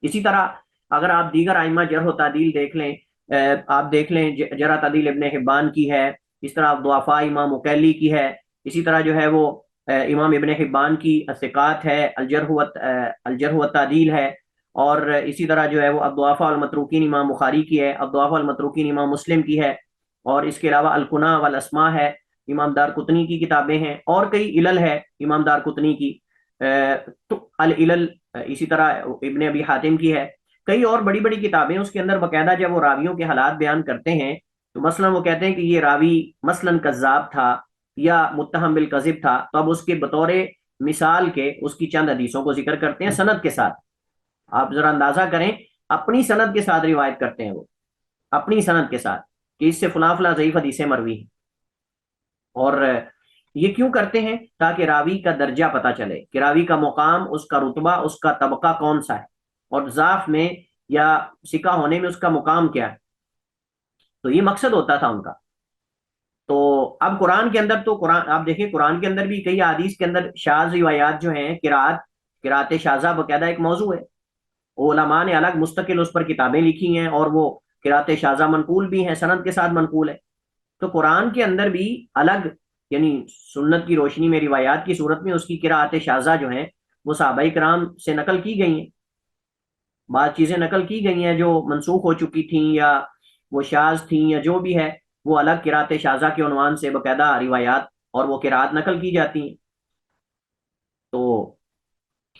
اسی طرح اگر آپ دیگر ائمہ جرح و تعدیل دیکھ لیں، آپ دیکھ لیں جرح تعدیل ابن حبان کی ہے، اس طرح ضعفاء امام مکیلی کی ہے، اسی طرح جو ہے وہ امام ابن حبان کی الثقات ہے، الجرح و تعدیل ہے، اور اسی طرح جو ہے وہ الضعفاء المتروکین امام بخاری کی ہے، الضعفاء المتروکین امام مسلم کی ہے، اور اس کے علاوہ الکنہ والاسماء ہے، امام دارقطنی کی کتابیں ہیں، اور کئی علل ہے امام دارقطنی کی، تو العلل اسی طرح ابن ابی حاتم کی ہے، کئی اور بڑی بڑی کتابیں. اس کے اندر باقاعدہ جب وہ راویوں کے حالات بیان کرتے ہیں تو مثلا وہ کہتے ہیں کہ یہ راوی مثلا کذاب تھا یا متہم بالکذب تھا، تو اب اس کے بطور مثال کے اس کی چند حدیثوں کو ذکر کرتے ہیں سند کے ساتھ. آپ ذرا اندازہ کریں، اپنی سند کے ساتھ روایت کرتے ہیں وہ، اپنی سند کے ساتھ کہ اس سے فلاں فلاں ضعیف حدیثیں مروی ہیں. اور یہ کیوں کرتے ہیں؟ تاکہ راوی کا درجہ پتہ چلے کہ راوی کا مقام، اس کا رتبہ، اس کا طبقہ کون سا ہے اور ضعف میں یا ثقہ ہونے میں اس کا مقام کیا ہے. تو یہ مقصد ہوتا تھا ان کا. تو اب قرآن کے اندر تو قرآن آپ دیکھیں، قرآن کے اندر بھی کئی حدیث کے اندر شاذ روایات جو ہیں، قرات شاذہ باقاعدہ ایک موضوع ہے. علماء نے الگ مستقل اس پر کتابیں لکھی ہیں اور وہ قرات شاذہ منقول بھی ہیں، سند کے ساتھ منقول ہے. تو قرآن کے اندر بھی الگ، یعنی سنت کی روشنی میں روایات کی صورت میں اس کی قرات شاذہ جو ہیں وہ صحابہ کرام سے نقل کی گئی ہیں. بعض چیزیں نقل کی گئی ہیں جو منسوخ ہو چکی تھیں یا وہ شاذ تھیں یا جو بھی ہے، وہ الگ قرات شاذہ کے عنوان سے باقاعدہ روایات اور وہ قرات نقل کی جاتی ہیں. تو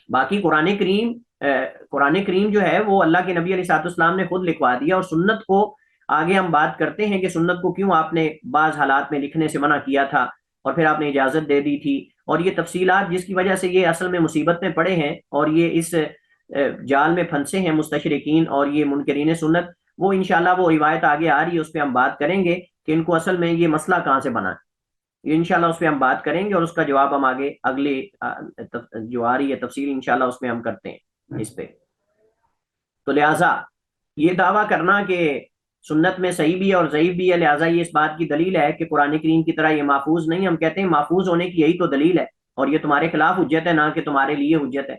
باقی قرآن کریم جو ہے وہ اللہ کے نبی علیہ الصلوۃ والسلام نے خود لکھوا دیا. اور سنت کو آگے ہم بات کرتے ہیں کہ سنت کو کیوں آپ نے بعض حالات میں لکھنے سے منع کیا تھا اور پھر آپ نے اجازت دے دی تھی, اور یہ تفصیلات جس کی وجہ سے یہ اصل میں مصیبت میں پڑے ہیں اور یہ اس جال میں پھنسے ہیں مستشرقین اور یہ منکرین سنت, وہ انشاءاللہ وہ روایت آگے آ رہی ہے, اس پہ ہم بات کریں گے کہ ان کو اصل میں یہ مسئلہ کہاں سے بنا ہے. یہ انشاءاللہ اس پہ ہم بات کریں گے اور اس کا جواب ہم آگے اگلے جو آ رہی ہے تفصیل انشاءاللہ اس میں ہم کرتے ہیں اس پہ. تو لہٰذا یہ دعویٰ کرنا کہ سنت میں صحیح بھی ہے اور ضعیف بھی ہے, لہٰذا یہ اس بات کی دلیل ہے کہ قرآن کریم کی طرح یہ محفوظ نہیں. ہم کہتے ہیں محفوظ ہونے کی یہی تو دلیل ہے, اور یہ تمہارے خلاف حجت ہے نہ کہ تمہارے لیے حجت ہے,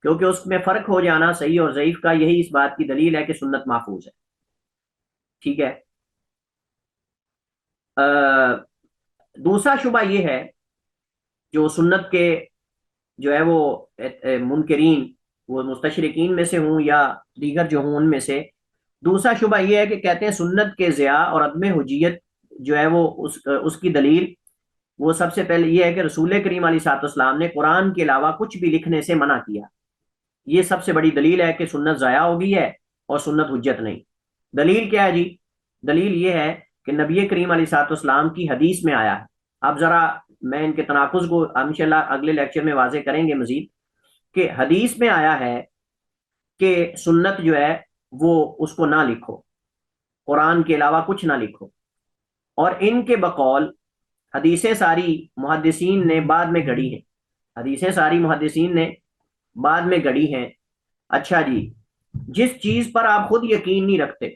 کیونکہ اس میں فرق ہو جانا صحیح اور ضعیف کا یہی اس بات کی دلیل ہے کہ سنت محفوظ ہے. ٹھیک ہے. دوسرا شبہ یہ ہے جو سنت کے جو ہے وہ منکرین وہ مستشرقین میں سے ہوں یا دیگر جو ہوں ان میں سے, دوسرا شبہ یہ ہے کہ کہتے ہیں سنت کے ضیاء اور عدم حجیت جو ہے وہ اس کی دلیل وہ سب سے پہلے یہ ہے کہ رسول کریم علیہ الصلوۃ والسلام نے قرآن کے علاوہ کچھ بھی لکھنے سے منع کیا. یہ سب سے بڑی دلیل ہے کہ سنت ضائع ہو گئی ہے اور سنت حجت نہیں. دلیل کیا ہے جی؟ دلیل یہ ہے کہ نبی کریم علیہ الصلوۃ والسلام کی حدیث میں آیا ہے. اب ذرا میں ان کے تناقض کو انشاءاللہ اگلے لیکچر میں واضح کریں گے مزید, کہ حدیث میں آیا ہے کہ سنت جو ہے وہ اس کو نہ لکھو, قرآن کے علاوہ کچھ نہ لکھو, اور ان کے بقول حدیثیں ساری محدثین نے بعد میں گھڑی ہیں. حدیثیں ساری محدثین نے بعد میں گھڑی ہیں. اچھا جی, جس چیز پر آپ خود یقین نہیں رکھتے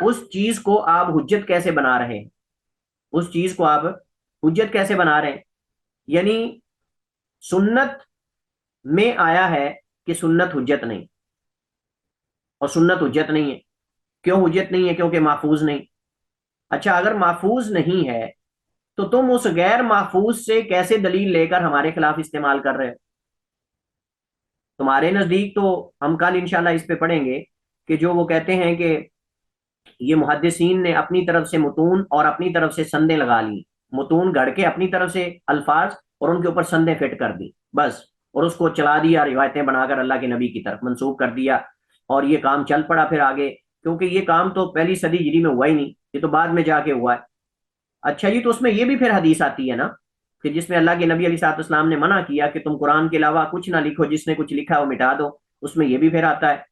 اس چیز کو آپ حجت کیسے بنا رہے ہیں؟ اس چیز کو آپ حجت کیسے بنا رہے ہیں؟ یعنی سنت میں آیا ہے کہ سنت حجت نہیں, اور سنت حجت نہیں ہے. کیوں حجت نہیں ہے؟ کیونکہ محفوظ نہیں. اچھا, اگر محفوظ نہیں ہے تو تم اس غیر محفوظ سے کیسے دلیل لے کر ہمارے خلاف استعمال کر رہے ہو؟ تمہارے نزدیک تو ہم کل انشاءاللہ اس پہ پڑھیں گے کہ جو وہ کہتے ہیں کہ یہ محدثین نے اپنی طرف سے متون اور اپنی طرف سے سندیں لگا لی, متون گھڑ کے اپنی طرف سے الفاظ اور ان کے اوپر سندیں فٹ کر دی بس, اور اس کو چلا دیا, روایتیں بنا کر اللہ کے نبی کی طرف منسوب کر دیا, اور یہ کام چل پڑا پھر آگے, کیونکہ یہ کام تو پہلی صدی ہجری میں ہوا ہی نہیں, یہ تو بعد میں جا کے ہوا ہے. اچھا جی, تو اس میں یہ بھی پھر حدیث آتی ہے نا کہ جس میں اللہ کے نبی علیہ الصلوۃ والسلام نے منع کیا کہ تم قرآن کے علاوہ کچھ نہ لکھو, جس نے کچھ لکھا وہ مٹا دو. اس میں یہ بھی پھر آتا ہے.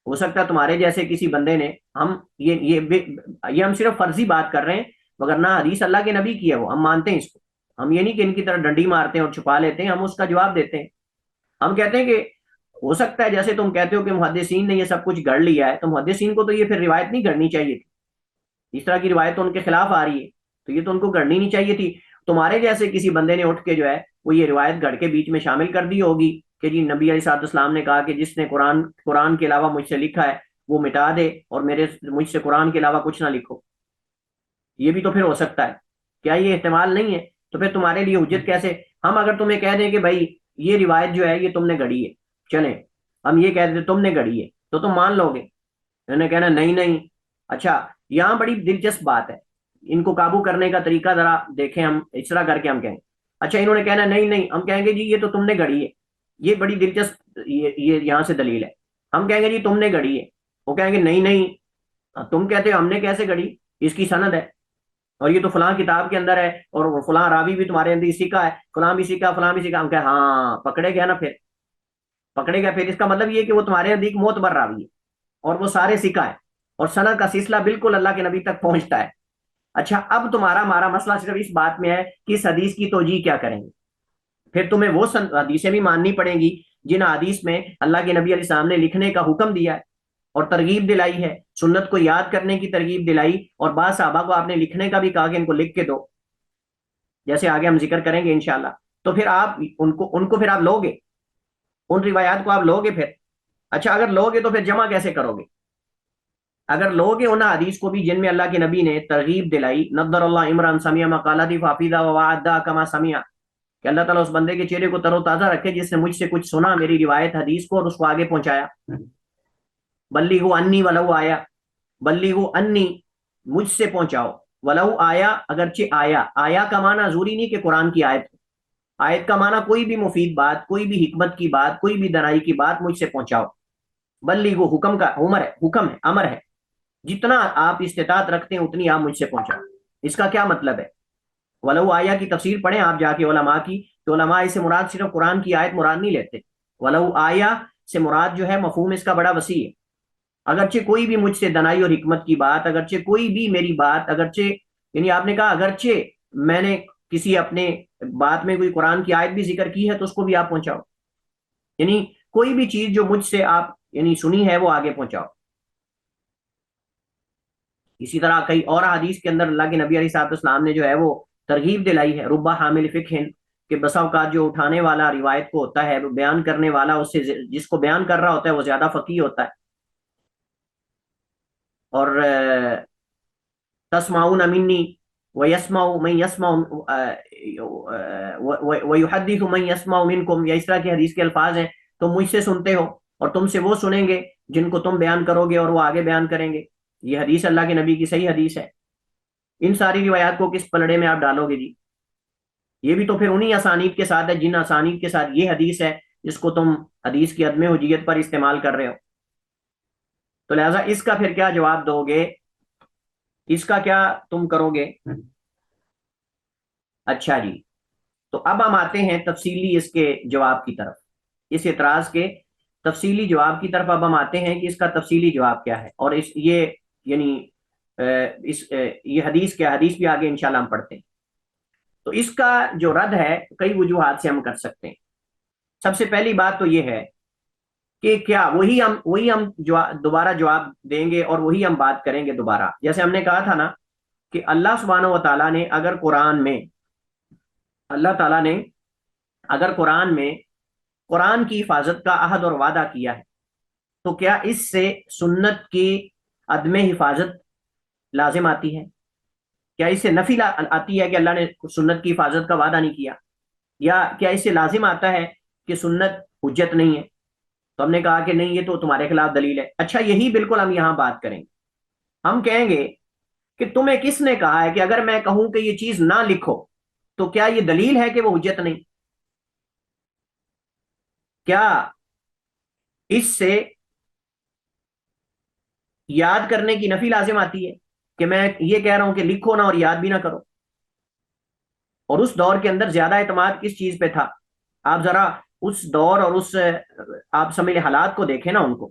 ہو سکتا ہے تمہارے جیسے کسی بندے نے, ہم یہ ہم صرف فرضی بات کر رہے ہیں, مگر نہ حدیث اللہ کے نبی کی ہے, وہ ہم مانتے ہیں اس کو. ہم یہ نہیں کہ ان کی طرح ڈنڈی مارتے ہیں اور چھپا لیتے ہیں, ہم اس کا جواب دیتے ہیں. ہم کہتے ہیں کہ ہو سکتا ہے جیسے تم کہتے ہو کہ محدثین نے یہ سب کچھ گڑھ لیا ہے, تو محدثین کو تو یہ پھر روایت نہیں گڑھنی چاہیے تھی. اس طرح کی روایت تو ان کے خلاف آ رہی ہے, تو یہ تو ان کو گڑھنی نہیں چاہیے تھی. تمہارے جیسے کسی بندے نے اٹھ کے جو ہے وہ یہ روایت گڑھ کے بیچ میں شامل کر دی ہوگی کہ جی نبی علیہ الصلوۃ والسلام نے کہا کہ جس نے قرآن کے علاوہ مجھ سے لکھا ہے وہ مٹا دے, اور مجھ سے قرآن کے علاوہ کچھ نہ لکھو. یہ بھی تو پھر ہو سکتا ہے. کیا یہ احتمال نہیں ہے؟ تو پھر تمہارے لیے حجت کیسے؟ ہم اگر تمہیں کہہ دیں کہ بھائی یہ روایت جو ہے یہ تم نے گڑھی ہے, چلیں ہم یہ کہہ دیں تم نے گڑھی ہے, تو تم مان لو گے؟ انہوں نے کہنا نہیں نہیں. اچھا, یہاں بڑی دلچسپ بات ہے, ان کو قابو کرنے کا طریقہ ذرا دیکھیں. ہم اس طرح کر کے ہم کہیں, اچھا انہوں نے کہنا نہیں نہیں, ہم کہیں گے جی یہ تو تم نے گڑھی ہے. یہ بڑی دلچسپ یہ یہاں سے دلیل ہے. ہم کہیں گے جی تم نے گڑھی ہے, وہ کہیں گے نہیں نہیں, تم کہتے ہو ہم نے کیسے گڑھی, اس کی سند ہے, اور یہ تو فلاں کتاب کے اندر ہے, اور فلاں راوی بھی تمہارے اندر سیکھا ہے, فلاں بھی سیکھا, فلاں بھی سیکھا. ہم کہیں ہاں پکڑے گیا نا, پھر پکڑے گا. پھر اس کا مطلب یہ کہ وہ تمہارے نزدیک معتبر راوی ہے اور وہ سارے سیکھا ہے, اور سند کا سلسلہ بالکل اللہ کے نبی تک پہنچتا ہے. اچھا, اب ہمارا مسئلہ صرف اس بات میں ہے کہ اس حدیث کی توجیہ کیا کریں گے. پھر تمہیں وہ حدیثیں بھی ماننی پڑیں گی جن حدیث میں اللہ کے نبی علیہ السلام نے لکھنے کا حکم دیا ہے اور ترغیب دلائی ہے, سنت کو یاد کرنے کی ترغیب دلائی, اور بعض صحابہ کو آپ نے لکھنے کا بھی کہا کہ ان کو لکھ کے دو, جیسے آگے ہم ذکر کریں گے انشاءاللہ. تو پھر آپ ان کو پھر آپ لوگے, ان روایات کو آپ لوگے پھر. اچھا, اگر لوگے تو پھر جمع کیسے کرو گے؟ اگر لوگے ان حدیث کو بھی جن میں اللہ کے نبی نے ترغیب دلائی, نضر اللہ عمران سمیع مقالتی فافیدہ ووعدہ کما سمیع, کہ اللہ تعالیٰ اس بندے کے چہرے کو تر و تازہ رکھے جس نے مجھ سے کچھ سنا, میری روایت حدیث کو, اور اس کو آگے پہنچایا. بلیغوا انی ولو آیا, بلیغوا انی, مجھ سے پہنچاؤ, ولو آیا، اگرچہ آیا، آیا کا معنی ضروری نہیں کہ قرآن کی آیت ہو، آیت کا معنی کوئی بھی مفید بات، کوئی بھی حکمت کی بات، کوئی بھی دنائی کی بات مجھ سے پہنچاؤ، بلیغوا حکم کا عمر ہے، حکم ہے، امر ہے، جتنا آپ استطاعت رکھتے ہیں اتنی آپ مجھ سے پہنچاؤ۔ اس کا کیا مطلب ہے؟ ولو آیا کی تفسیر پڑھیں آپ جا کے علماء کی، تو علماء اس سے مراد صرف قرآن کی آیت مراد نہیں لیتے، ولو آیا سے مراد جو ہے مفہوم اس کا بڑا وسیع ہے، اگرچہ کوئی بھی مجھ سے دنائی اور حکمت کی بات، اگرچہ کوئی بھی میری بات، اگرچہ یعنی آپ نے کہا اگرچہ میں نے کسی اپنے بات میں کوئی قرآن کی آیت بھی ذکر کی ہے تو اس کو بھی آپ پہنچاؤ، یعنی کوئی بھی چیز جو مجھ سے آپ یعنی سنی ہے وہ آگے پہنچاؤ۔ اسی طرح کئی اور حدیث کے اندر اللہ کے نبی علیہ الصلوۃ والسلام نے جو ہے وہ ترغیب دلائی ہے، ربا حامل فقہ، کہ بسا اوقات جو اٹھانے والا روایت کو ہوتا ہے، بیان کرنے والا اس سے جس کو بیان کر رہا ہوتا ہے وہ زیادہ فقیہ ہوتا ہے، اور تسمعون منی ویسمع من یسمع ویحدث من یسمع منکم، یا اس طرح کی حدیث کے الفاظ ہیں، تم مجھ سے سنتے ہو اور تم سے وہ سنیں گے جن کو تم بیان کرو گے اور وہ آگے بیان کریں گے۔ یہ حدیث اللہ کے نبی کی صحیح حدیث ہے۔ ان ساری روایات کو کس پلڑے میں آپ ڈالو گے جی؟ یہ بھی تو پھر انہی اسانید کے ساتھ ہے جن اسانید کے ساتھ یہ حدیث ہے جس کو تم حدیث کی عدم حجیت پر استعمال کر رہے ہو۔ تو لہٰذا اس کا پھر کیا جواب دو گے؟ اس کا کیا تم کرو گے؟ اچھا جی، تو اب ہم آتے ہیں تفصیلی اس کے جواب کی طرف، اس اعتراض کے تفصیلی جواب کی طرف اب ہم آتے ہیں کہ اس کا تفصیلی جواب کیا ہے، اور اس یہ یعنی یہ حدیث کیا، حدیث بھی آگے انشاءاللہ ہم پڑھتے ہیں۔ تو اس کا جو رد ہے کئی وجوہات سے ہم کر سکتے ہیں۔ سب سے پہلی بات تو یہ ہے کہ کیا وہی ہم دوبارہ جواب دیں گے اور وہی ہم بات کریں گے دوبارہ، جیسے ہم نے کہا تھا نا کہ اللہ سبحانہ و تعالیٰ نے اگر قرآن میں قرآن کی حفاظت کا عہد اور وعدہ کیا ہے، تو کیا اس سے سنت کی عدم حفاظت لازم آتی ہے؟ کیا اس سے نفی آتی ہے کہ اللہ نے سنت کی حفاظت کا وعدہ نہیں کیا؟ یا کیا اس سے لازم آتا ہے کہ سنت حجت نہیں ہے؟ تو ہم نے کہا کہ نہیں، یہ تو تمہارے خلاف دلیل ہے۔ اچھا، یہی بالکل ہم یہاں بات کریں گے۔ ہم کہیں گے کہ تمہیں کس نے کہا ہے کہ اگر میں کہوں کہ یہ چیز نہ لکھو تو کیا یہ دلیل ہے کہ وہ حجت نہیں؟ کیا اس سے یاد کرنے کی نفی لازم آتی ہے کہ میں یہ کہہ رہا ہوں کہ لکھو نہ اور یاد بھی نہ کرو؟ اور اس دور کے اندر زیادہ اعتماد کس چیز پہ تھا؟ آپ ذرا اس دور اور آپ سمیل حالات کو دیکھیں نا، ان کو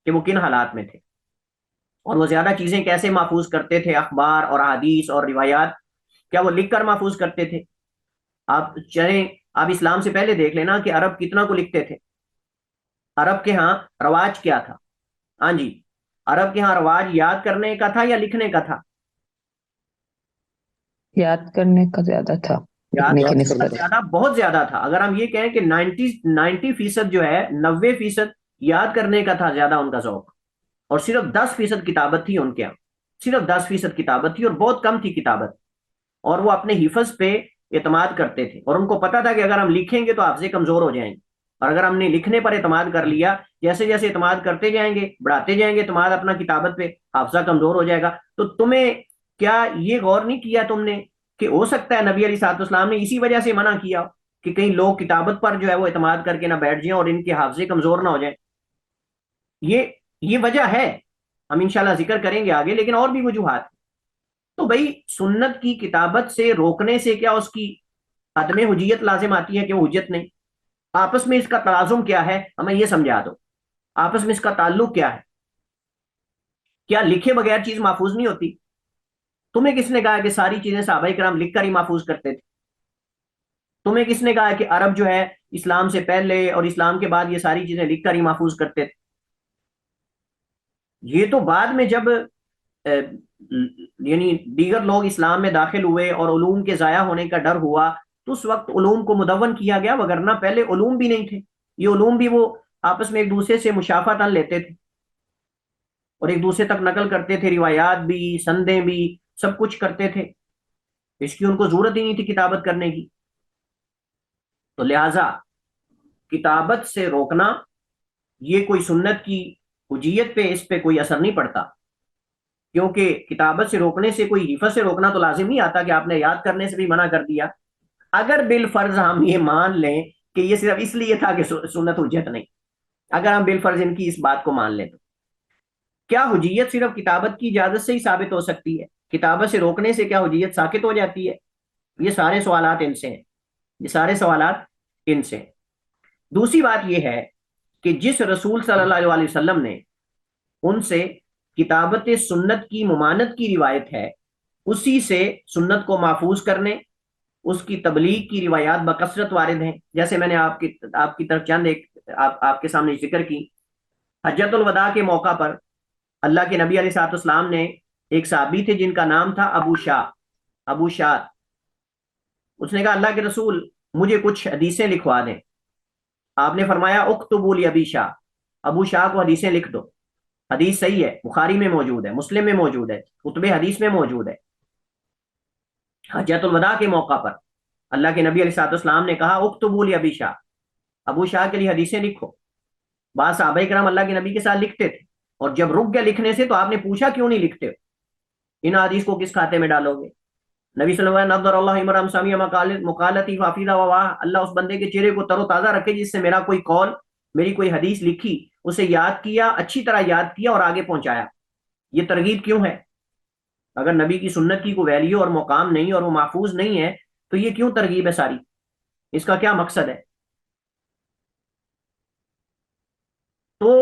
کہ وہ کن حالات میں تھے، اور وہ زیادہ چیزیں کیسے محفوظ کرتے تھے، اخبار اور احادیث اور روایات، کیا وہ لکھ کر محفوظ کرتے تھے؟ آپ چاہیں آپ اسلام سے پہلے دیکھ لینا کہ عرب کتنا کو لکھتے تھے۔ عرب کے ہاں رواج کیا تھا؟ ہاں جی، عرب کے ہاں رواج یاد کرنے کا تھا یا لکھنے کا تھا؟ یاد کرنے کا زیادہ تھا، لکھنے کی نسبت زیادہ، بہت زیادہ تھا۔ اگر ہم یہ کہیں کہ 90% جو ہے، 90% یاد کرنے کا تھا زیادہ ان کا ذوق، اور صرف 10% کتابت تھی ان کے یہاں، صرف 10% کتابت تھی اور بہت کم تھی کتابت، اور وہ اپنے حفظ پہ اعتماد کرتے تھے، اور ان کو پتا تھا کہ اگر ہم لکھیں گے تو حافظے کمزور ہو جائیں گے، اور اگر ہم نے لکھنے پر اعتماد کر لیا، جیسے جیسے اعتماد کرتے جائیں گے، بڑھاتے جائیں گے اعتماد اپنا کتابت پہ، حافظہ کمزور ہو جائے گا۔ تو تمہیں کیا یہ غور نہیں کیا تم نے کہ ہو سکتا ہے نبی علیہ الصلوۃ والسلام نے اسی وجہ سے منع کیا کہ کہیں لوگ کتابت پر جو ہے وہ اعتماد کر کے نہ بیٹھ جائیں اور ان کے حافظے کمزور نہ ہو جائیں؟ یہ وجہ ہے، ہم انشاءاللہ ذکر کریں گے آگے، لیکن اور بھی وجوہات۔ تو بھائی سنت کی کتابت سے روکنے سے کیا اس کی عدم حجیت لازم آتی ہے کہ وہ حجت نہیں؟ آپس میں اس کا تلازم کیا ہے، ہمیں یہ سمجھا دو، آپس میں اس کا تعلق کیا ہے؟ کیا لکھے بغیر چیز محفوظ نہیں ہوتی؟ تمہیں کس نے کہا کہ ساری چیزیں صحابہ کرام لکھ کر ہی محفوظ کرتے تھے؟ تمہیں کس نے کہا کہ عرب جو ہے اسلام سے پہلے اور اسلام کے بعد یہ ساری چیزیں لکھ کر ہی محفوظ کرتے تھے؟ یہ تو بعد میں جب یعنی دیگر لوگ اسلام میں داخل ہوئے اور علوم کے ضائع ہونے کا ڈر ہوا تو اس وقت علوم کو مدون کیا گیا، وگرنہ پہلے علوم بھی نہیں تھے۔ یہ علوم بھی وہ آپس میں ایک دوسرے سے مشافہت لیتے تھے اور ایک دوسرے تک نقل کرتے تھے، روایات بھی، سندیں بھی، سب کچھ کرتے تھے، اس کی ان کو ضرورت ہی نہیں تھی کتابت کرنے کی۔ تو لہٰذا کتابت سے روکنا، یہ کوئی سنت کی حجیت پہ اس پہ کوئی اثر نہیں پڑتا، کیونکہ کتابت سے روکنے سے کوئی حفظ سے روکنا تو لازم نہیں آتا کہ آپ نے یاد کرنے سے بھی منع کر دیا. اگر بالفرض ہم یہ مان لیں کہ یہ صرف اس لیے تھا کہ سنت حجت نہیں، اگر ہم بالفرض ان کی اس بات کو مان لیں تو کیا حجیت صرف کتابت کی اجازت سے ہی ثابت ہو سکتی ہے؟ کتابت سے روکنے سے کیا حجیت ساقط ہو جاتی ہے؟ یہ سارے سوالات ان سے ہیں، یہ سارے سوالات ان سے ہیں. دوسری بات یہ ہے کہ جس رسول صلی اللہ علیہ وسلم نے ان سے کتابت سنت کی ممانت کی روایت ہے، اسی سے سنت کو محفوظ کرنے، اس کی تبلیغ کی روایات بکثرت وارد ہیں. جیسے میں نے آپ کی طرف چند ایک آپ کے سامنے ذکر کی. حجت الوداع کے موقع پر اللہ کے نبی علیہ الصلوۃ والسلام نے ایک صحابی تھے جن کا نام تھا ابو شاہ. اس نے کہا اللہ کے رسول مجھے کچھ حدیثیں لکھوا دیں. آپ نے فرمایا اکتبوا لی ابی شاہ، ابو شاہ کو حدیثیں لکھ دو. حدیث صحیح ہے، بخاری میں موجود ہے، مسلم میں موجود ہے، کتب حدیث میں موجود ہے. حجت الوداع کے موقع پر اللہ کے نبی علیہ الصلوۃ والسلام نے کہا اکتبوا لی ابی شاہ، ابو شاہ کے لیے حدیثیں لکھو. بعض صحابہ کرام اللہ کے نبی کے ساتھ لکھتے تھے، اور جب رک گیا لکھنے سے تو آپ نے پوچھا کیوں نہیں لکھتے ہو؟ ان حدیث کو کس کھاتے میں ڈالو گے؟ نبی صلی اللہ علیہ وسلم نظر اللہ امرام سامی مقالتی فافیدہ وواہ، اللہ اس بندے کے چہرے کو تر و تازہ رکھے جس سے میرا کوئی قول، میری کوئی حدیث لکھی، اسے یاد کیا، اچھی طرح یاد کیا اور آگے پہنچایا. یہ ترغیب کیوں ہے؟ اگر نبی کی سنت کی کوئی ویلیو اور مقام نہیں اور وہ محفوظ نہیں ہے تو یہ کیوں ترغیب ہے ساری؟ اس کا کیا مقصد ہے؟ تو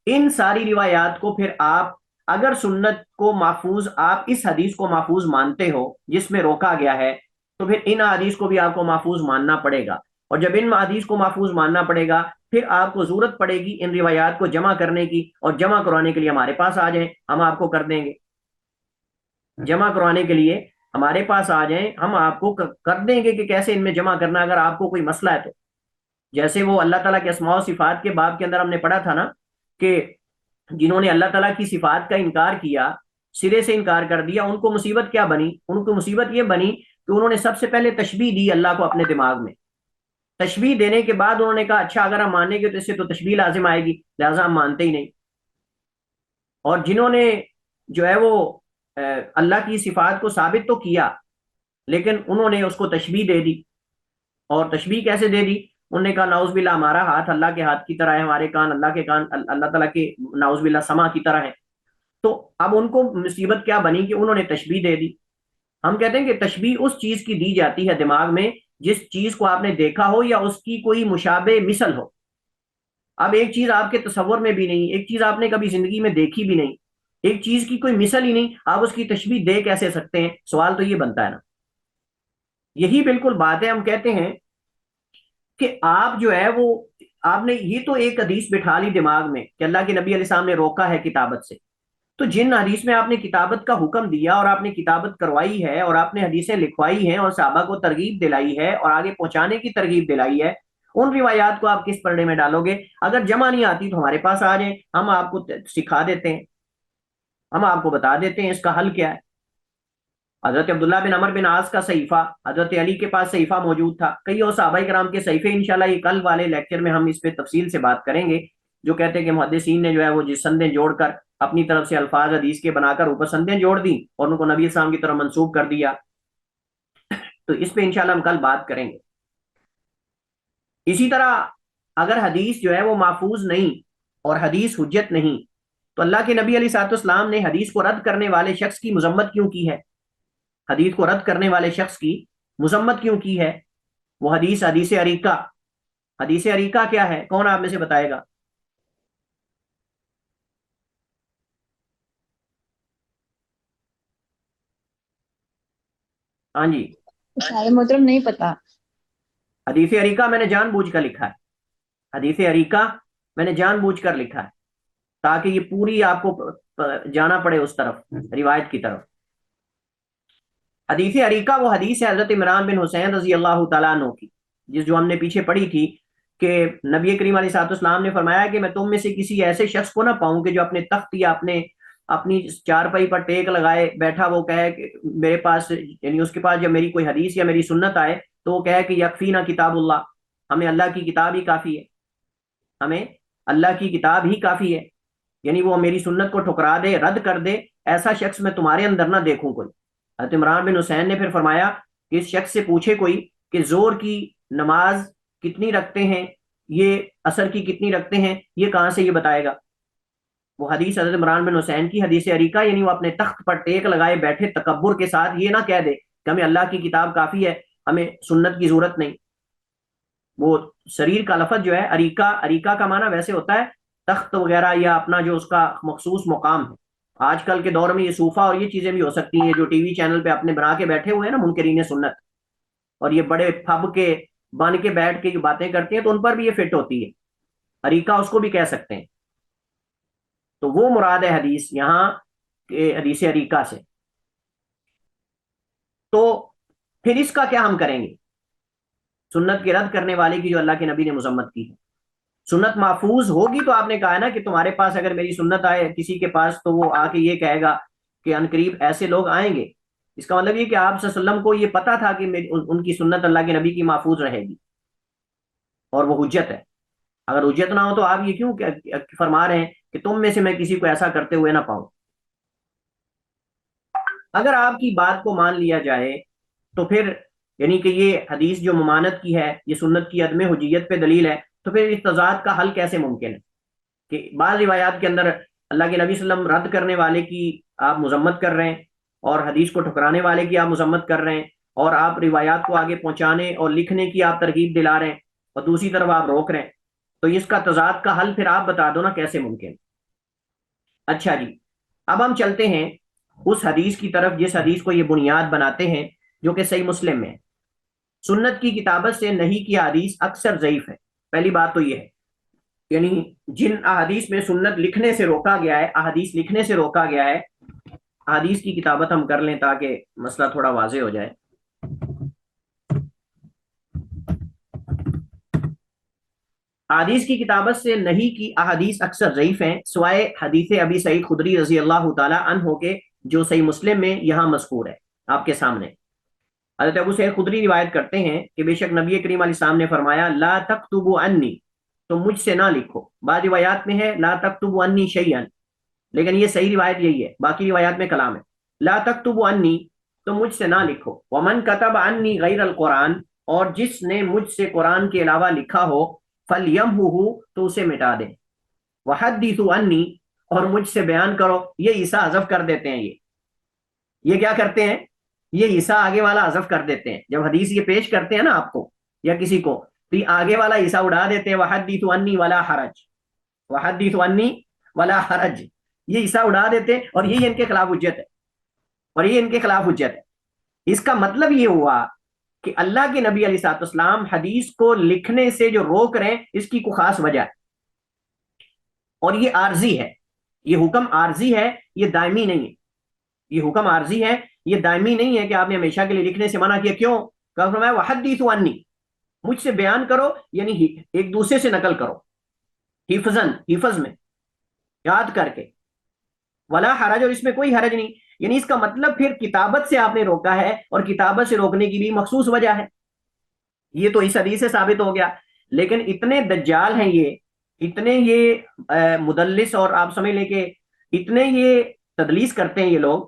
ان ساری روایات کو پھر آپ اگر سنت کو محفوظ، آپ اس حدیث کو محفوظ مانتے ہو جس میں روکا گیا ہے، تو پھر ان حدیث کو بھی آپ کو محفوظ ماننا پڑے گا. اور جب ان حدیث کو محفوظ ماننا پڑے گا پھر آپ کو ضرورت پڑے گی ان روایات کو جمع کرنے کی، اور جمع کروانے کے لیے ہمارے پاس آ جائیں، ہم آپ کو کر دیں گے. جمع کروانے کے لیے ہمارے پاس آ جائیں، ہم آپ کو کر دیں گے کہ کیسے ان میں جمع کرنا اگر آپ کو کوئی مسئلہ ہے تو. جیسے وہ اللہ تعالیٰ کے اسماء و صفات کے باب کے اندر ہم نے پڑھا تھا نا کہ جنہوں نے اللہ تعالیٰ کی صفات کا انکار کیا، سرے سے انکار کر دیا، ان کو مصیبت کیا بنی؟ ان کو مصیبت یہ بنی کہ انہوں نے سب سے پہلے تشبیہ دی اللہ کو اپنے دماغ میں. تشبیہ دینے کے بعد انہوں نے کہا اچھا اگر ہم مانیں گے تو اس سے تو تشبیہ لازم آئے گی، لہٰذا ہم مانتے ہی نہیں. اور جنہوں نے جو ہے وہ اللہ کی صفات کو ثابت تو کیا لیکن انہوں نے اس کو تشبیہ دے دی. اور تشبیہ کیسے دے دی؟ انہوں نے کہا نعوذ باللہ ہمارا ہاتھ اللہ کے ہاتھ کی طرح ہے، ہمارے کان اللہ کے کان اللہ تعالیٰ کے نعوذ باللہ سما کی طرح ہے. تو اب ان کو مصیبت کیا بنی کہ انہوں نے تشبیہ دے دی. ہم کہتے ہیں کہ تشبیہ اس چیز کی دی جاتی ہے دماغ میں جس چیز کو آپ نے دیکھا ہو یا اس کی کوئی مشابہ مثل ہو. اب ایک چیز آپ کے تصور میں بھی نہیں، ایک چیز آپ نے کبھی زندگی میں دیکھی بھی نہیں، ایک چیز کی کوئی مثل ہی نہیں، آپ اس کی تشبیہ دے کیسے سکتے ہیں؟ سوال تو یہ بنتا ہے نا. یہی بالکل بات ہے. ہم کہتے ہیں کہ آپ جو ہے وہ آپ نے یہ تو ایک حدیث بٹھا لی دماغ میں کہ اللہ کے نبی علیہ السلام نے روکا ہے کتابت سے، تو جن حدیث میں آپ نے کتابت کا حکم دیا اور آپ نے کتابت کروائی ہے اور آپ نے حدیثیں لکھوائی ہیں اور صحابہ کو ترغیب دلائی ہے اور آگے پہنچانے کی ترغیب دلائی ہے، ان روایات کو آپ کس پردے میں ڈالو گے؟ اگر جمع نہیں آتی تو ہمارے پاس آ جائیں، ہم آپ کو سکھا دیتے ہیں، ہم آپ کو بتا دیتے ہیں اس کا حل کیا ہے. حضرت عبداللہ بن عمر بن عاص کا صحیفہ، حضرت علی کے پاس صحیفہ موجود تھا، کئی اور صحابہ کرام کے صحیفے، انشاءاللہ یہ کل والے لیکچر میں ہم اس پہ تفصیل سے بات کریں گے، جو کہتے ہیں کہ محدثین نے جو ہے وہ جس سندیں جوڑ کر اپنی طرف سے الفاظ حدیث کے بنا کر اوپر سندیں جوڑ دی اور ان کو نبی السلام کی طرف منسوب کر دیا. تو اس پہ انشاءاللہ ہم کل بات کریں گے. اسی طرح اگر حدیث جو ہے وہ محفوظ نہیں اور حدیث حجت نہیں تو اللہ کے نبی علیہ الصلوۃ والسلام نے حدیث کو رد کرنے والے شخص کی مذمت کیوں کی ہے؟ حدیث کو رد کرنے والے شخص کی مذمت کیوں کی ہے؟ وہ حدیث عریقہ. حدیث عریقہ کیا ہے؟ کون آپ میں سے بتائے گا؟ ہاں جی. شاید محترم نہیں پتا. حدیث عریقہ میں نے جان بوجھ کر لکھا ہے، حدیث عریقہ میں نے جان بوجھ کر لکھا ہے تاکہ یہ پوری آپ کو جانا پڑے اس طرف، روایت کی طرف. حدیث عریقہ وہ حدیث ہے حضرت عمران بن حسین رضی اللہ تعالیٰ عنہ کی، جو ہم نے پیچھے پڑھی تھی کہ نبی کریم علیہ الصلوۃ والسلام نے فرمایا کہ میں تم میں سے کسی ایسے شخص کو نہ پاؤں کہ جو اپنے تخت یا اپنی چارپائی پر ٹیک لگائے بیٹھا وہ کہے کہ میرے پاس، یعنی اس کے پاس جب میری کوئی حدیث یا میری سنت آئے تو وہ کہے کہ یکفینا کتاب اللہ، ہمیں اللہ کی کتاب ہی کافی ہے، ہمیں اللہ کی کتاب ہی کافی ہے. یعنی وہ میری سنت کو ٹھکرا دے، رد کر دے، ایسا شخص میں تمہارے اندر نہ دیکھوں کوئی. حضرت عمران بن حسین نے پھر فرمایا کہ اس شخص سے پوچھے کوئی کہ زور کی نماز کتنی رکھتے ہیں، یہ عصر کی کتنی رکھتے ہیں، یہ کہاں سے یہ بتائے گا. وہ حدیث حضرت عمران بن حسین کی حدیث عریقہ، یعنی وہ اپنے تخت پر ٹیک لگائے بیٹھے تکبر کے ساتھ یہ نہ کہہ دے کہ ہمیں اللہ کی کتاب کافی ہے، ہمیں سنت کی ضرورت نہیں. وہ شریر کا لفظ جو ہے عریقہ کا معنی ویسے ہوتا ہے تخت وغیرہ یا اپنا جو اس کا مخصوص مقام ہے. آج کل کے دور میں یہ صوفہ اور یہ چیزیں بھی ہو سکتی ہیں جو ٹی وی چینل پہ اپنے بنا کے بیٹھے ہوئے ہیں نا منکرین سنت، اور یہ بڑے پھب کے بن کے بیٹھ کے جو باتیں کرتے ہیں تو ان پر بھی یہ فٹ ہوتی ہے. عریقہ اس کو بھی کہہ سکتے ہیں. تو وہ مراد ہے حدیث یہاں حدیث عریقہ سے. تو پھر اس کا کیا ہم کریں گے؟ سنت کے رد کرنے والے کی جو اللہ کے نبی نے مذمت کی ہے. سنت محفوظ ہوگی تو آپ نے کہا نا کہ تمہارے پاس اگر میری سنت آئے کسی کے پاس تو وہ آ کے یہ کہے گا کہ عنقریب ایسے لوگ آئیں گے. اس کا مطلب یہ کہ آپ صلی اللہ علیہ وسلم کو یہ پتا تھا کہ ان کی سنت اللہ کے نبی کی محفوظ رہے گی اور وہ حجت ہے. اگر حجت نہ ہو تو آپ یہ کیوں فرما رہے ہیں کہ تم میں سے میں کسی کو ایسا کرتے ہوئے نہ پاؤں؟ اگر آپ کی بات کو مان لیا جائے تو پھر یعنی کہ یہ حدیث جو ممانت کی ہے، یہ سنت کی عدم حجیت پہ دلیل ہے، تو پھر اس تضاد کا حل کیسے ممکن ہے کہ بعض روایات کے اندر اللہ کے نبی صلی اللہ علیہ وسلم رد کرنے والے کی آپ مذمت کر رہے ہیں اور حدیث کو ٹھکرانے والے کی آپ مذمت کر رہے ہیں، اور آپ روایات کو آگے پہنچانے اور لکھنے کی آپ ترغیب دلا رہے ہیں اور دوسری طرف آپ روک رہے ہیں. تو اس کا تضاد کا حل پھر آپ بتا دو نا کیسے ممکن. اچھا جی، اب ہم چلتے ہیں اس حدیث کی طرف جس حدیث کو یہ بنیاد بناتے ہیں جو کہ صحیح مسلم میں ہے. سنت کی کتابت سے نہیں کی حدیث اکثر ضعیف ہے. پہلی بات تو یہ ہے، یعنی جن احادیث میں سنت لکھنے سے روکا گیا ہے، احادیث لکھنے سے روکا گیا ہے، احادیث کی کتابت ہم کر لیں تاکہ مسئلہ تھوڑا واضح ہو جائے. احادیث کی کتابت سے نہیں کی احادیث اکثر ضعیف ہیں سوائے حدیث ابی سعید خدری رضی اللہ تعالی عنہ کے جو صحیح مسلم میں یہاں مذکور ہے آپ کے سامنے. حضرت ابو سعید خدری روایت کرتے ہیں کہ بے شک نبی کریم علیہ السلام نے فرمایا لا تکتبوا عنی، تو مجھ سے نہ لکھو. بعض روایات میں ہے لا تکتبوا عنی شیئا، لیکن یہ صحیح روایت یہی ہے، باقی روایات میں کلام ہے. لا تکتبوا عنی، تو مجھ سے نہ لکھو. ومن کتب عنی غیر القرآن، اور جس نے مجھ سے قرآن کے علاوہ لکھا ہو فَلْيَمْحُهُ، تو اسے مٹا دیں. وَحَدِّثُوا عَنِّي، اور مجھ سے بیان کرو. یہ عیسیٰ حذف کر دیتے ہیں. یہ کیا کرتے ہیں؟ یہ عیسیٰ آگے والا حذف کر دیتے ہیں. جب حدیث یہ پیش کرتے ہیں نا آپ کو یا کسی کو تو یہ آگے والا عیسیٰ اڑا دیتے ہیں. وَحَدِّثُوا عَنِّي وَلَا حَرَجْ، وَحَدِّثُوا عَنِّي وَلَا حَرَجْ، یہ عیسیٰ اڑا دیتے ہیں اور یہ ان کے خلاف حجت ہے، اور یہ ان کے خلاف حجت ہے. اس کا مطلب یہ ہوا کہ اللہ کے نبی علیہ الصلوۃ والسلام حدیث کو لکھنے سے جو روک رہے ہیں اس کی کوئی خاص وجہ ہے، اور یہ عارضی ہے. یہ حکم عارضی ہے، یہ دائمی نہیں ہے. یہ حکم عارضی ہے، یہ دائمی نہیں ہے کہ آپ نے ہمیشہ کے لیے لکھنے سے منع کیا. کیوں؟ کہ فرمایا وحدیثوا عنی، مجھ سے بیان کرو، یعنی ایک دوسرے سے نقل کرو حفظ میں یاد کر کے. ولا حرج، اور اس میں کوئی حرج نہیں. یعنی اس کا مطلب پھر کتابت سے آپ نے روکا ہے، اور کتابت سے روکنے کی بھی مخصوص وجہ ہے. یہ تو اس حدیث سے ثابت ہو گیا. لیکن اتنے دجال ہیں یہ، اتنے یہ مدلس، اور آپ سمجھ لیں کہ اتنے یہ تدلیس کرتے ہیں یہ لوگ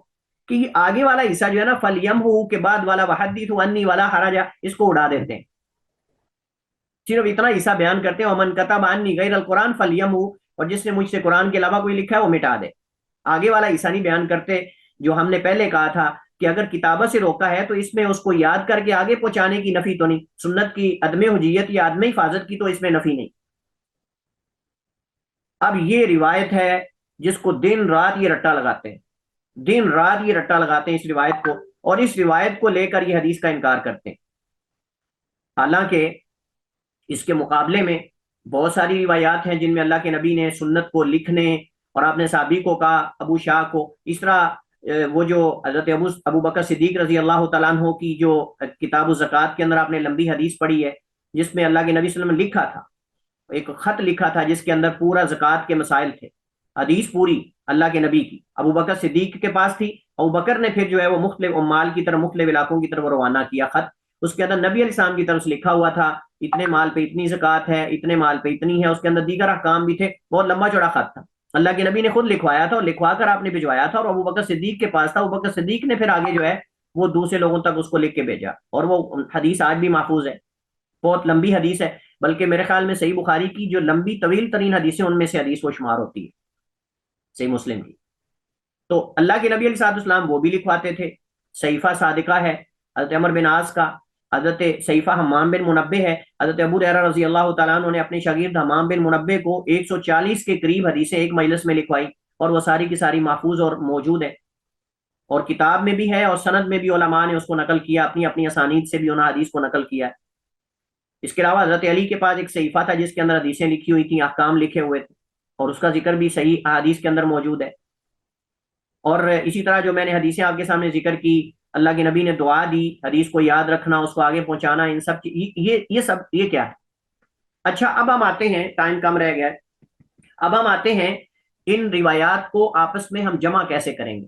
کہ یہ آگے والا حصہ جو ہے نا فَلْيَمْحُ کے بعد والا وَحَدِّثُوا عَنِّي وَلَا حَرَجَ، اس کو اڑا دیتے ہیں. صرف اتنا حصہ بیان کرتے ہیں وَمَنْ كَتَبَ عَنِّي غَيْرَ الْقُرْآنِ فَلْيَمْحُ، اور جس نے مجھ سے قرآن کے علاوہ کوئی لکھا ہے وہ مٹا دے. آگے والا حصہ نہیں بیان کرتے جو ہم نے پہلے کہا تھا کہ اگر کتابت سے روکا ہے تو اس میں اس کو یاد کر کے آگے پہنچانے کی نفی تو نہیں. سنت کی عدم حجیت یا عدم حفاظت کی تو اس میں نفی نہیں. اب یہ روایت ہے جس کو دن رات یہ رٹا لگاتے ہیں، دن رات یہ رٹا لگاتے ہیں اس روایت کو، اور اس روایت کو لے کر یہ حدیث کا انکار کرتے ہیں. حالانکہ اس کے مقابلے میں بہت ساری روایات ہیں جن میں اللہ کے نبی نے سنت کو لکھنے، اور آپ نے صحابی کو کہا ابو شاہ کو، اس طرح وہ جو حضرت ابو بکر صدیق رضی اللہ تعالیٰ عنہ کی جو کتاب الزکوٰۃ کے اندر آپ نے لمبی حدیث پڑھی ہے جس میں اللہ کے نبی صلی اللہ علیہ وسلم نے لکھا تھا، ایک خط لکھا تھا جس کے اندر پورا زکوٰۃ کے مسائل تھے. حدیث پوری اللہ کے نبی کی ابو بکر صدیق کے پاس تھی. ابو بکر نے پھر جو ہے وہ مختلف امال کی طرف، مختلف علاقوں کی طرف روانہ کیا خط. اس کے اندر نبی علیہ السلام کی طرف سے لکھا ہوا تھا اتنے مال پہ اتنی زکوٰۃ ہے، اتنے مال پہ اتنی ہے. اس کے اندر دیگر احکام بھی تھے. بہت لمبا چوڑا خط تھا. اللہ کے نبی نے خود لکھوایا تھا اور لکھوا کر آپ نے بھجوایا تھا، اور ابو بکر صدیق کے پاس تھا، ابو بکر صدیق نے پھر آگے جو ہے وہ دوسرے لوگوں تک اس کو لکھ کے بھیجا، اور وہ حدیث آج بھی محفوظ ہے، بہت لمبی حدیث ہے، بلکہ میرے خیال میں صحیح بخاری کی جو لمبی طویل ترین حدیثیں ان میں سے حدیث وہ شمار ہوتی ہے، صحیح مسلم کی۔ تو اللہ کے نبی علیہ الصلوۃ والسلام وہ بھی لکھواتے تھے، صحیفہ صادقہ ہے حضرت عمر بن عاص کا، حضرت صحیفہ حمام بن منبہ ہے، حضرت ابو ہریرہ رضی اللہ تعالیٰ عنہ نے اپنے شاگرد حمام بن منبہ کو 140 کے قریب حدیثیں ایک مجلس میں لکھوائی، اور وہ ساری کی ساری محفوظ اور موجود ہیں، اور کتاب میں بھی ہے اور سند میں بھی علماء نے اس کو نقل کیا، اپنی اپنی اسانید سے بھی انہوں نے حدیث کو نقل کیا ہے۔ اس کے علاوہ حضرت علی کے پاس ایک صحیفہ تھا جس کے اندر حدیثیں لکھی ہوئی تھیں، احکام لکھے ہوئے تھے، اور اس کا ذکر بھی صحیح احادیث کے اندر موجود ہے۔ اور اسی طرح جو میں نے حدیثیں آپ کے سامنے ذکر کی، اللہ کے نبی نے دعا دی، حدیث کو یاد رکھنا، اس کو آگے پہنچانا، ان سب یہ کیا ہے؟ اچھا، اب ہم آتے ہیں، ٹائم کم رہ گیا ہے، اب ہم آتے ہیں ان روایات کو آپس میں ہم جمع کیسے کریں گے۔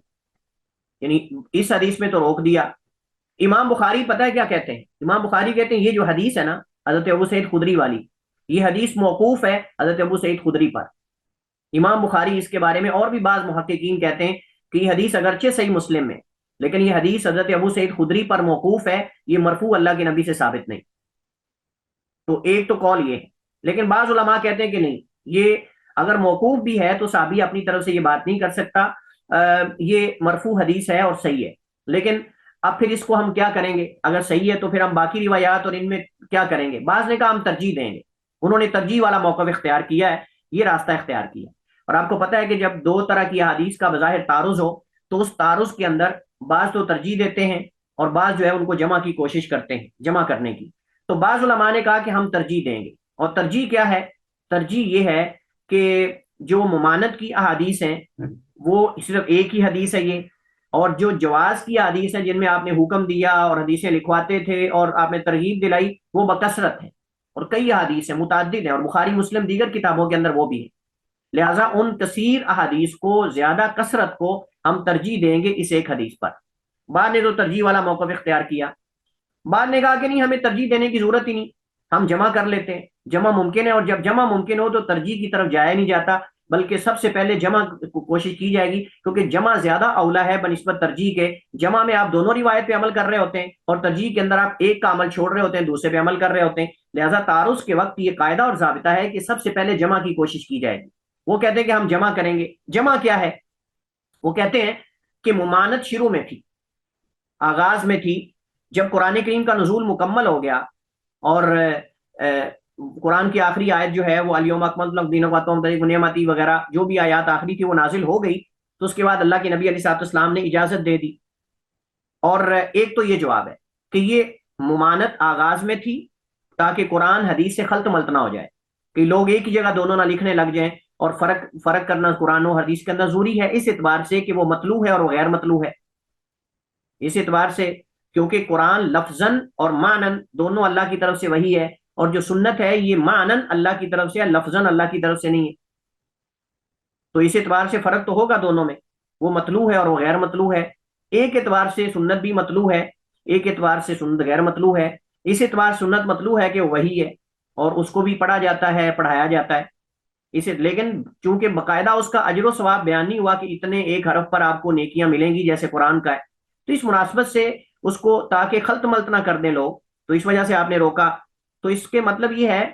یعنی اس حدیث میں تو روک دیا، امام بخاری پتہ ہے کیا کہتے ہیں؟ امام بخاری کہتے ہیں یہ جو حدیث ہے نا حضرت ابو سعید خدری والی، یہ حدیث موقوف ہے حضرت ابو سعید خدری پر۔ امام بخاری اس کے بارے میں، اور بھی بعض محققین کہتے ہیں کہ یہ حدیث اگرچہ صحیح مسلم میں، لیکن یہ حدیث حضرت ابو سعید خدری پر موقوف ہے، یہ مرفوع اللہ کے نبی سے ثابت نہیں۔ تو ایک تو قول یہ ہے، لیکن بعض علماء کہتے ہیں کہ نہیں، یہ اگر موقوف بھی ہے تو صحابی اپنی طرف سے یہ بات نہیں کر سکتا، یہ مرفوع حدیث ہے اور صحیح ہے۔ لیکن اب پھر اس کو ہم کیا کریں گے؟ اگر صحیح ہے تو پھر ہم باقی روایات اور ان میں کیا کریں گے؟ بعض نے کہا ہم ترجیح دیں گے، انہوں نے ترجیح والا موقف اختیار کیا ہے، یہ راستہ اختیار کیا۔ اور آپ کو پتہ ہے کہ جب دو طرح کی احادیث کا بظاہر تعارض ہو تو اس تعارض کے اندر بعض تو ترجیح دیتے ہیں اور بعض جو ہے ان کو جمع کی کوشش کرتے ہیں، جمع کرنے کی۔ تو بعض علماء نے کہا کہ ہم ترجیح دیں گے، اور ترجیح کیا ہے؟ ترجیح یہ ہے کہ جو ممانت کی احادیث ہیں وہ صرف ایک ہی حدیث ہے یہ، اور جو جواز کی حدیث ہے جن میں آپ نے حکم دیا اور حدیثیں لکھواتے تھے اور آپ نے ترغیب دلائی، وہ بکثرت ہے، اور کئی احادیث ہیں، متعدد ہیں، اور بخاری مسلم دیگر کتابوں کے اندر وہ بھی ہے۔ لہٰذا ان کثیر احادیث کو، زیادہ کثرت کو ہم ترجیح دیں گے اس ایک حدیث پر۔ بعد نے تو ترجیح والا موقف اختیار کیا، بعد نے کہا کہ نہیں، ہمیں ترجیح دینے کی ضرورت ہی نہیں، ہم جمع کر لیتے ہیں، جمع ممکن ہے، اور جب جمع ممکن ہو تو ترجیح کی طرف جایا نہیں جاتا، بلکہ سب سے پہلے جمع کوشش کی جائے گی، کیونکہ جمع زیادہ اولا ہے بنسبت ترجیح کے۔ جمع میں آپ دونوں روایت پہ عمل کر رہے ہوتے ہیں، اور ترجیح کے اندر آپ ایک کا عمل چھوڑ رہے ہوتے ہیں، دوسرے پہ عمل کر رہے ہوتے ہیں۔ لہٰذا تعارض کے وقت یہ قاعدہ اور ضابطہ ہے کہ سب سے پہلے جمع کی کوشش کی جائے گی۔ وہ کہتے ہیں کہ ہم جمع کریں گے۔ جمع کیا ہے؟ وہ کہتے ہیں کہ ممانت شروع میں تھی، آغاز میں تھی، جب قرآن کریم کا نزول مکمل ہو گیا اور قرآن کی آخری آیت جو ہے وہ الیوم اکملت لکم دینکم واتممت نعمتی وغیرہ جو بھی آیات آخری تھی وہ نازل ہو گئی، تو اس کے بعد اللہ کے نبی علیہ الصلوۃ والسلام نے اجازت دے دی۔ اور ایک تو یہ جواب ہے کہ یہ ممانت آغاز میں تھی تاکہ قرآن حدیث سے خلط ملط نہ ہو جائے، کہ لوگ ایک ہی جگہ دونوں نہ لکھنے لگ جائیں، اور فرق کرنا قرآن و حدیث کے اندر ضروری ہے، اس اعتبار سے کہ وہ مطلوع ہے اور وہ غیر مطلوع ہے، اس اعتبار سے کیونکہ قرآن لفظاً اور معنن دونوں اللہ کی طرف سے وحی ہے، اور جو سنت ہے یہ معنن اللہ کی طرف سے ہے، لفظاً اللہ کی طرف سے نہیں ہے۔ تو اس اعتبار سے فرق تو ہوگا دونوں میں، وہ مطلوع ہے اور وہ غیر مطلوع ہے۔ ایک اعتبار سے سنت بھی مطلوع ہے، ایک اعتبار سے سنت غیر مطلوع ہے۔ اس اعتبار سنت مطلوع ہے کہ وہی ہے اور اس کو بھی پڑھا جاتا ہے، پڑھایا جاتا ہے اسے، لیکن چونکہ باقاعدہ اس کا اجر و ثواب بیان نہیں ہوا کہ اتنے ایک حرف پر آپ کو نیکیاں ملیں گی جیسے قرآن کا ہے، تو اس مناسبت سے اس کو تاکہ خلط ملط نہ کر دیں لوگ، تو اس وجہ سے آپ نے روکا۔ تو اس کے مطلب یہ ہے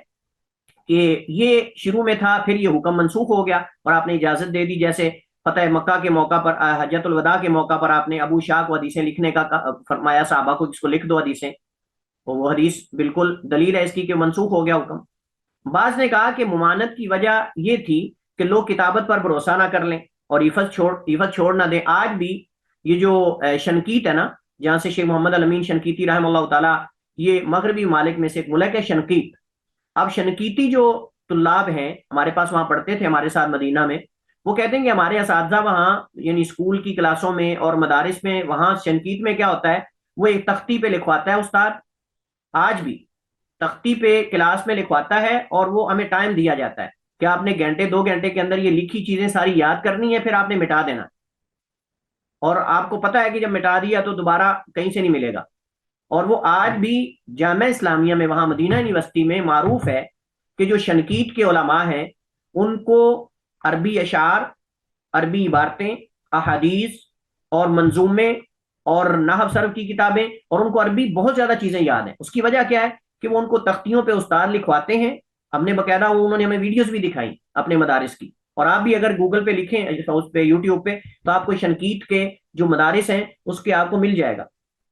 کہ یہ شروع میں تھا، پھر یہ حکم منسوخ ہو گیا اور آپ نے اجازت دے دی، جیسے فتح مکہ کے موقع پر، حجۃ الوداع کے موقع پر آپ نے ابو شاہ کو حدیثیں لکھنے کا فرمایا، صحابہ کو اس کو لکھ دو حدیثیں، وہ حدیث بالکل دلیل ہے اس کی کہ منسوخ ہو گیا حکم۔ بعض نے کہا کہ ممانت کی وجہ یہ تھی کہ لوگ کتابت پر بھروسہ نہ کر لیں اور حفظ چھوڑ نہ دیں۔ آج بھی یہ جو شنقیط ہے نا، جہاں سے شیخ محمد الامین شنقیطی رحمہ اللہ تعالیٰ، یہ مغربی ممالک میں سے ایک ملک ہے شنقیط۔ اب شنقیطی جو طلاب ہیں ہمارے پاس وہاں پڑھتے تھے ہمارے ساتھ مدینہ میں، وہ کہتے ہیں کہ ہمارے اساتذہ وہاں یعنی اسکول کی کلاسوں میں اور مدارس میں، وہاں شنقیط میں کیا ہوتا ہے، وہ ایک تختی پہ لکھواتا ہے استاد، آج بھی تختی پہ کلاس میں لکھواتا ہے، اور وہ ہمیں ٹائم دیا جاتا ہے کہ آپ نے گھنٹے 2 گھنٹے کے اندر یہ لکھی چیزیں ساری یاد کرنی ہے، پھر آپ نے مٹا دینا، اور آپ کو پتا ہے کہ جب مٹا دیا تو دوبارہ کہیں سے نہیں ملے گا۔ اور وہ آج بھی جامعہ اسلامیہ میں وہاں مدینہ یونیورسٹی میں معروف ہے کہ جو شنقیط کے علماء ہیں ان کو عربی اشعار، عربی عبارتیں، احادیث اور منظومے اور نحو صرف کی کتابیں، اور ان کو عربی بہت زیادہ چیزیں یاد ہیں۔ اس کی وجہ کیا ہے کہ وہ ان کو تختیوں پہ استاد لکھواتے ہیں، ہم نے باقاعدہ انہوں نے ہمیں ویڈیوز بھی دکھائی اپنے مدارس کی، اور آپ بھی اگر گوگل پہ لکھیں اس پہ یوٹیوب پہ تو آپ کو شنقیط کے جو مدارس ہیں اس کے آپ کو مل جائے گا،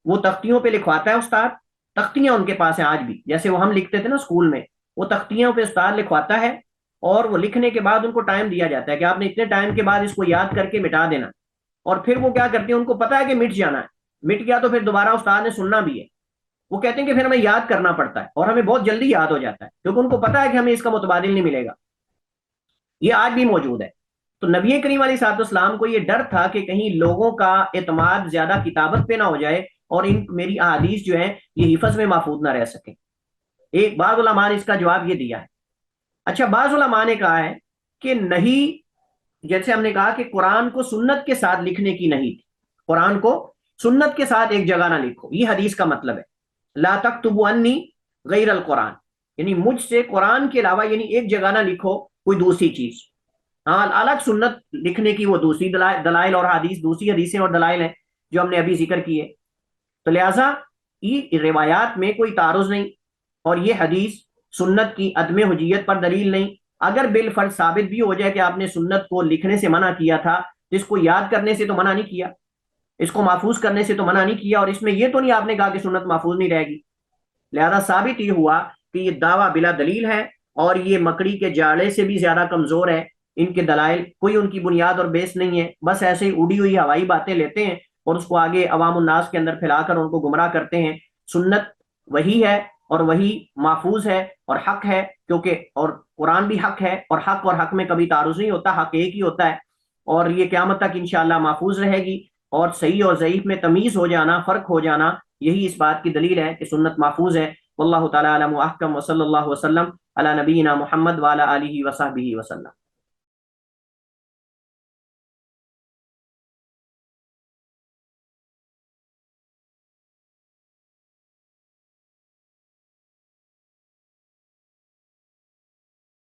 وہ تختیوں پہ لکھواتا ہے استاد، تختیاں ان کے پاس ہیں آج بھی، جیسے وہ ہم لکھتے تھے نا اسکول میں، وہ تختیوں پہ استاد لکھواتا ہے، اور وہ لکھنے کے بعد ان کو ٹائم دیا جاتا ہے کہ آپ نے اتنے ٹائم کے بعد اس کو یاد کر کے مٹا دینا، اور پھر وہ کیا کرتے ہیں، ان کو پتا ہے کہ مٹ جانا ہے، مٹ گیا تو پھر دوبارہ استاد نے سننا بھی ہے، وہ کہتے ہیں کہ پھر ہمیں یاد کرنا پڑتا ہے، اور ہمیں بہت جلدی یاد ہو جاتا ہے کیونکہ ان کو پتا ہے کہ ہمیں اس کا متبادل نہیں ملے گا۔ یہ آج بھی موجود ہے۔ تو نبی کریم علیہ الصلوۃ والسلام کو یہ ڈر تھا کہ کہیں لوگوں کا اعتماد زیادہ کتابت پہ نہ ہو جائے اور میری احادیث جو ہیں یہ حفظ میں محفوظ نہ رہ سکیں۔ ایک بعض علماء نے اس کا جواب یہ دیا ہے۔ اچھا، بعض علماء نے کہا ہے کہ نہیں، جیسے ہم نے کہا کہ قرآن کو سنت کے ساتھ لکھنے کی نہیں تھی، قرآن کو سنت کے ساتھ ایک جگہ نہ لکھو، یہ حدیث کا مطلب ہے، لا تکتبوا انی غیر القرآن، یعنی مجھ سے قرآن کے علاوہ یعنی ایک جگہ نہ لکھو کوئی دوسری چیز، ہاں الگ سنت لکھنے کی وہ دوسری دلائل اور حدیث، دوسری حدیثیں اور دلائل ہیں جو ہم نے ابھی ذکر کیے۔ تو لہٰذا یہ روایات میں کوئی تعارض نہیں، اور یہ حدیث سنت کی عدم حجیت پر دلیل نہیں۔ اگر بالفرض ثابت بھی ہو جائے کہ آپ نے سنت کو لکھنے سے منع کیا تھا، تو اس کو یاد کرنے سے تو منع نہیں کیا، اس کو محفوظ کرنے سے تو منع نہیں کیا، اور اس میں یہ تو نہیں آپ نے کہا کہ سنت محفوظ نہیں رہے گی۔ لہذا ثابت یہ ہوا کہ یہ دعویٰ بلا دلیل ہے، اور یہ مکڑی کے جاڑے سے بھی زیادہ کمزور ہے، ان کے دلائل کوئی ان کی بنیاد اور بیس نہیں ہے، بس ایسے ہی اڑی ہوئی ہوائی باتیں لیتے ہیں اور اس کو آگے عوام الناس کے اندر پھیلا کر ان کو گمراہ کرتے ہیں۔ سنت وہی ہے اور وہی محفوظ ہے اور حق ہے، کیونکہ اور قرآن بھی حق ہے، اور حق میں کبھی تعارض نہیں ہوتا، حق ایک ہی ہوتا ہے، اور یہ قیامت تک انشاءاللہ محفوظ رہے گی، اور صحیح اور ضعیف میں تمیز ہو جانا، فرق ہو جانا، یہی اس بات کی دلیل ہے کہ سنت محفوظ ہے۔ واللہ تعالی اعلم و احکم، وصلی اللہ وسلم علی نبینا محمد وعلی آلہ وصحبہ وسلم۔